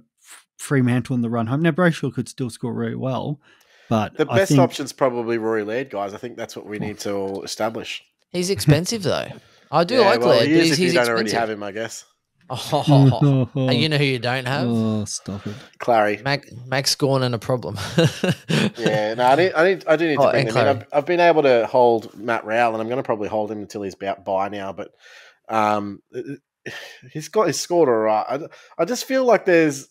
Fremantle in the run home. Now Brayshaw could still score really well, but the best option's probably Rory Laird, guys. I think that's what we need to establish. He's expensive though. I do like Laird, but he's you don't expensive. Already have him, I guess. And you know who you don't have? Oh, stop it, Clary. Max Gawn a problem. I do need to bring him in. I've been able to hold Matt Rowell, and I'm going to probably hold him until he's about by now. But he's scored all right. I just feel like he's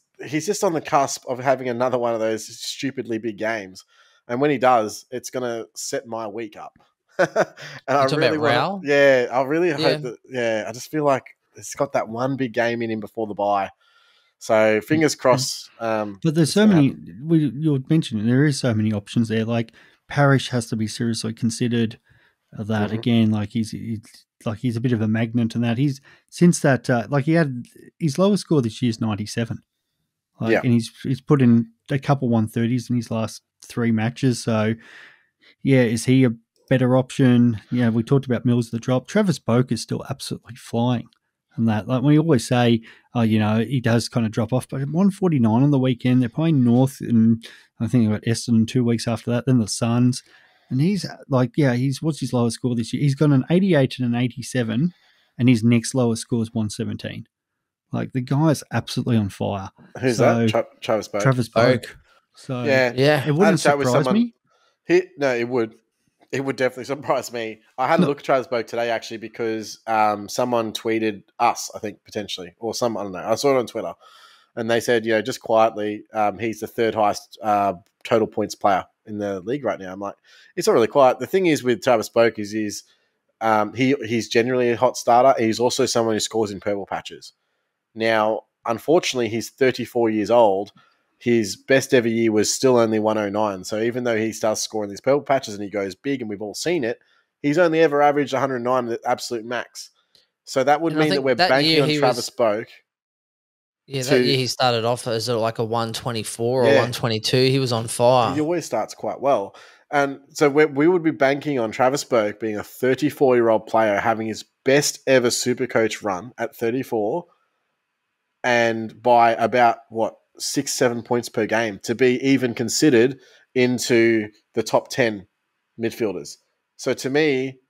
just on the cusp of having another one of those stupidly big games, and when he does, it's going to set my week up. And I really want. I really hope that. Yeah, I just feel like it's got that one big game in him before the bye. So fingers crossed. But there's so many. You mentioned there is so many options there. Like Parrish has to be seriously considered. That again, like he's a bit of a magnet, and that he's since that he had his lowest score this year is 97. And he's put in a couple 130s in his last 3 matches. So is he a better option? We talked about Mills the drop. Travis Boak is still absolutely flying. And that, like we always say, he does kind of drop off, but 149 on the weekend. They're playing North, and I think about Essendon 2 weeks after that, then the Suns. And he's what's his lowest score this year? He's got an 88 and an 87, and his next lowest score is 117. Like, the guy's absolutely on fire. Who's that? Travis Boak. Travis Boak. So it wouldn't surprise me. It would. It would definitely surprise me. I had a look at Travis Boak today, actually, because someone tweeted us, I think, potentially. Or I don't know. I saw it on Twitter. And they said, just quietly, he's the 3rd highest total points player in the league right now. I'm like, it's not really quiet. The thing is with Travis Boak is he's generally a hot starter. He's also someone who scores in purple patches. Now, unfortunately, he's 34 years old. his best ever year was still only 109. So even though he starts scoring these purple patches and he goes big and we've all seen it, he's only ever averaged 109 at absolute max. So that would mean that we're banking on Travis Boak. Yeah, that year he started off as like a 124 or 122. He was on fire. He always starts quite well. And so we would be banking on Travis Boak being a 34-year-old player having his best ever Supercoach run at 34 and by about, 6-7 points per game to be even considered into the top 10 midfielders. So to me,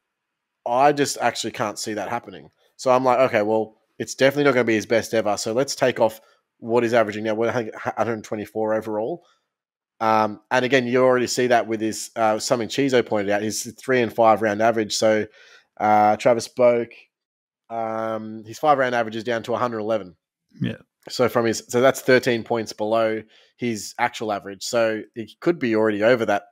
I just actually can't see that happening. So I'm like, okay, well, it's definitely not going to be his best ever. So let's take off what he's averaging now. We're 124 overall. And again, you already see that with his something Chizo pointed out, his 3 and 5 round average. So Travis Boak, his 5 round average is down to 111. Yeah. So that's 13 points below his actual average. So he could be already over that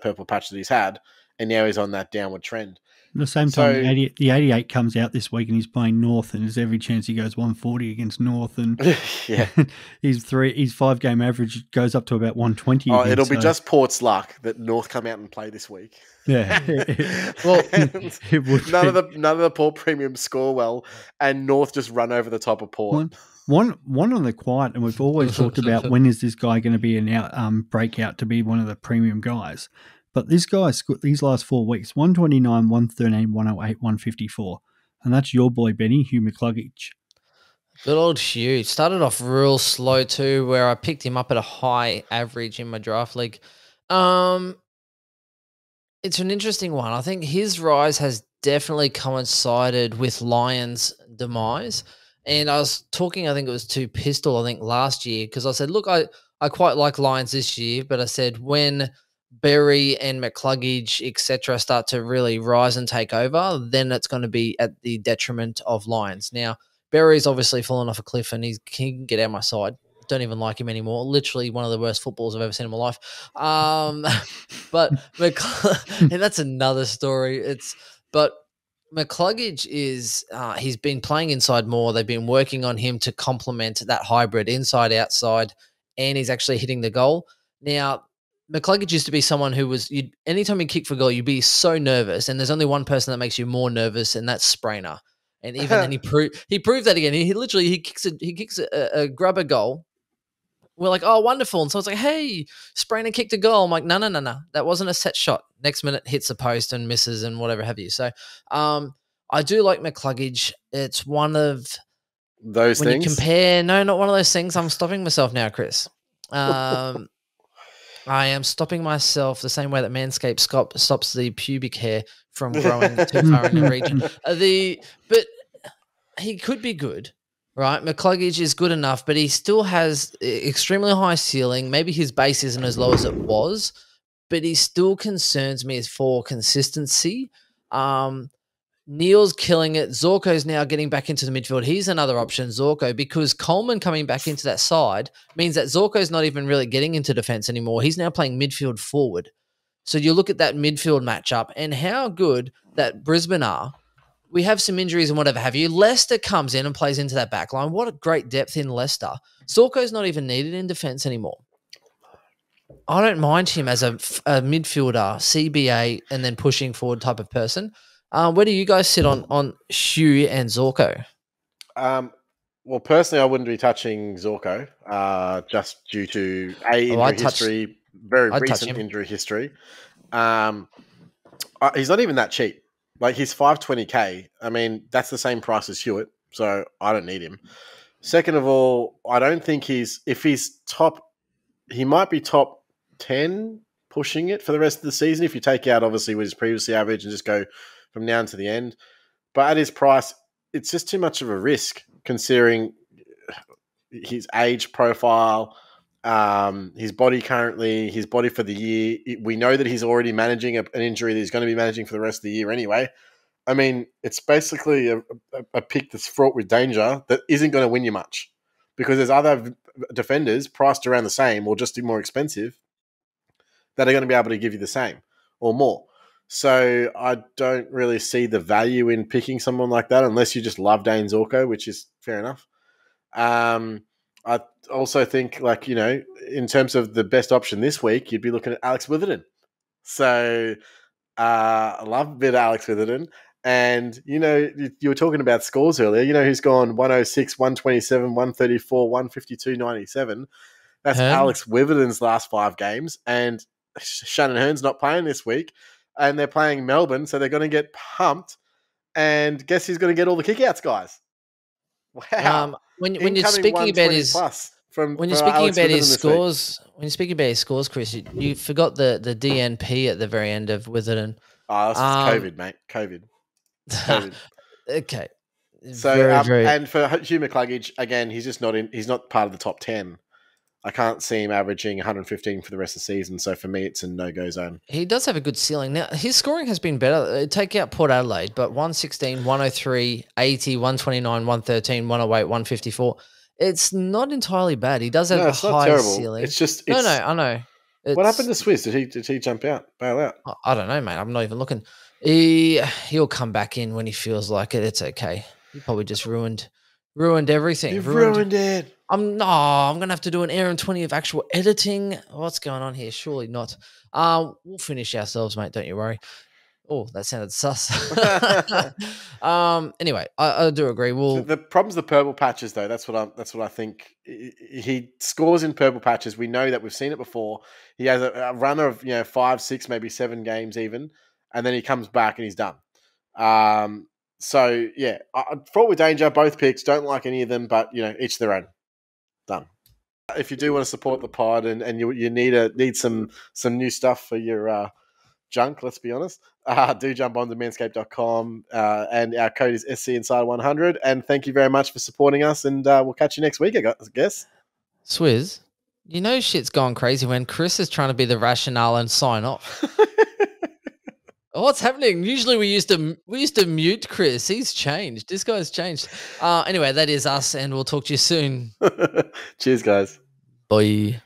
purple patch that he's had, and now he's on that downward trend. At the same time, the 88 comes out this week and he's playing North, and there's every chance he goes 140 against North, and his 5-game average goes up to about 120. Oh, it'll be just Port's luck that North come out and play this week. Yeah, well, it would none of the Port premiums score well, and North just run over the top of Port. One on the quiet, and we've always talked about when is this guy going to be an breakout to be one of the premium guys. But this guy, these last 4 weeks, 129, 113, 108, 154. And that's your boy, Benny, Hugh Mccluggage. Good old Hugh. Started off real slow too, where I picked him up at a high average in my draft league. It's an interesting one. I think his rise has definitely coincided with Lions' demise. And I was talking, I think it was to Pistol, last year, because I said, look, I quite like Lions this year, but I said when Berry and Mccluggage, etc., start to really rise and take over, then it's going to be at the detriment of Lions. Now, Berry's obviously fallen off a cliff and he can get out of my side. Don't even like him anymore. Literally one of the worst footballers I've ever seen in my life. But and that's another story. But Mccluggage is he's been playing inside more. They've been working on him to complement that hybrid inside-outside, and he's actually hitting the goal. Now, Mccluggage used to be someone who was, anytime you kick for goal, you'd be so nervous, and there's only one person that makes you more nervous, and that's Sprainer. And even then, he proved that again. He kicks a grubber goal. We're like, oh, wonderful. And so it's like, hey, Sprainer kicked a goal. I'm like, no. That wasn't a set shot. Next minute, hits the post and misses and whatever have you. So I do like Mccluggage. It's one of those when things. You compare, no, not one of those things. I'm stopping myself now, Chris. I am stopping myself the same way that Manscaped stops the pubic hair from growing too far in the region. But he could be good. Right, Mccluggage is good enough, but he still has extremely high ceiling. Maybe his base isn't as low as it was, but he still concerns me for consistency. Neil's killing it. Zorko's now getting back into the midfield. He's another option, Zorko, because Coleman coming back into that side means that Zorko's not even really getting into defense anymore. He's now playing midfield forward. So you look at that midfield matchup and how good that Brisbane are. We have some injuries and whatever have you. Leicester comes in and plays into that back line. What a great depth in Leicester. Zorko's not even needed in defense anymore. I don't mind him as a midfielder, CBA, and then pushing forward type of person. Where do you guys sit on Hugh and Zorko? Well, personally, I wouldn't be touching Zorko just due to injury history, very recent injury history. He's not even that cheap. Like, he's $520K. I mean, that's the same price as Hewitt, so I don't need him. Second of all, I don't think he might be top 10 pushing it for the rest of the season if you take out, obviously, what his previously average and just go from now to the end. But at his price, it's just too much of a risk considering his age profile, his body currently, his body for the year. We know that he's already managing an injury that he's going to be managing for the rest of the year anyway. I mean, it's basically a pick that's fraught with danger that isn't going to win you much because there's other defenders priced around the same or just more expensive that are going to be able to give you the same or more. So I don't really see the value in picking someone like that unless you just love Dane Zorko, which is fair enough. I also think, like, in terms of the best option this week, you'd be looking at Alex Witherden. So I love a bit of Alex Witherden. And, you were talking about scores earlier. You know who's gone 106, 127, 134, 152, 97? That's Hearn? Alex Witherden's last 5 games. And Shannon Hearn's not playing this week. And they're playing Melbourne, so they're going to get pumped. And guess who's going to get all the kickouts, guys? Wow! When you're speaking about his scores, Chris, you forgot the DNP at the very end of Witherden. Oh, that's COVID, mate. COVID. Okay. So, and for Hugh Mccluggage, again, he's just not in. He's not part of the top 10. I can't see him averaging 115 for the rest of the season. So for me, it's a no-go zone. He does have a good ceiling. Now, his scoring has been better. Take out Port Adelaide, but 116, 103, 80, 129, 113, 108, 154. It's not entirely bad. He does have a high ceiling. It's just... No, I know. What happened to Swizz? Did he jump out, bail out? I don't know, mate. I'm not even looking. He'll come back in when he feels like it. It's okay. He probably just ruined everything. You've ruined it. I'm going to have to do an hour and 20 of actual editing. What's going on here? Surely not. We'll finish ourselves, mate. Don't you worry. Oh, that sounded sus. Anyway, I do agree. Well, the problem's the purple patches, though. That's what I think. He scores in purple patches. We know that. We've seen it before. He has a runner of 5, 6, maybe 7 games even, and then he comes back and he's done. So yeah, fraught with danger. Both picks, don't like any of them, but each their own. Done. If you do want to support the pod and you need some new stuff for your junk, let's be honest, do jump on to manscaped.com and our code is SCInside100. And thank you very much for supporting us, and we'll catch you next week, I guess. Swizz, shit's gone crazy when Chris is trying to be the rationale and sign off. What's happening? Usually we used to mute Chris. He's changed. This guy's changed. Anyway, that is us, and we'll talk to you soon. Cheers, guys. Bye.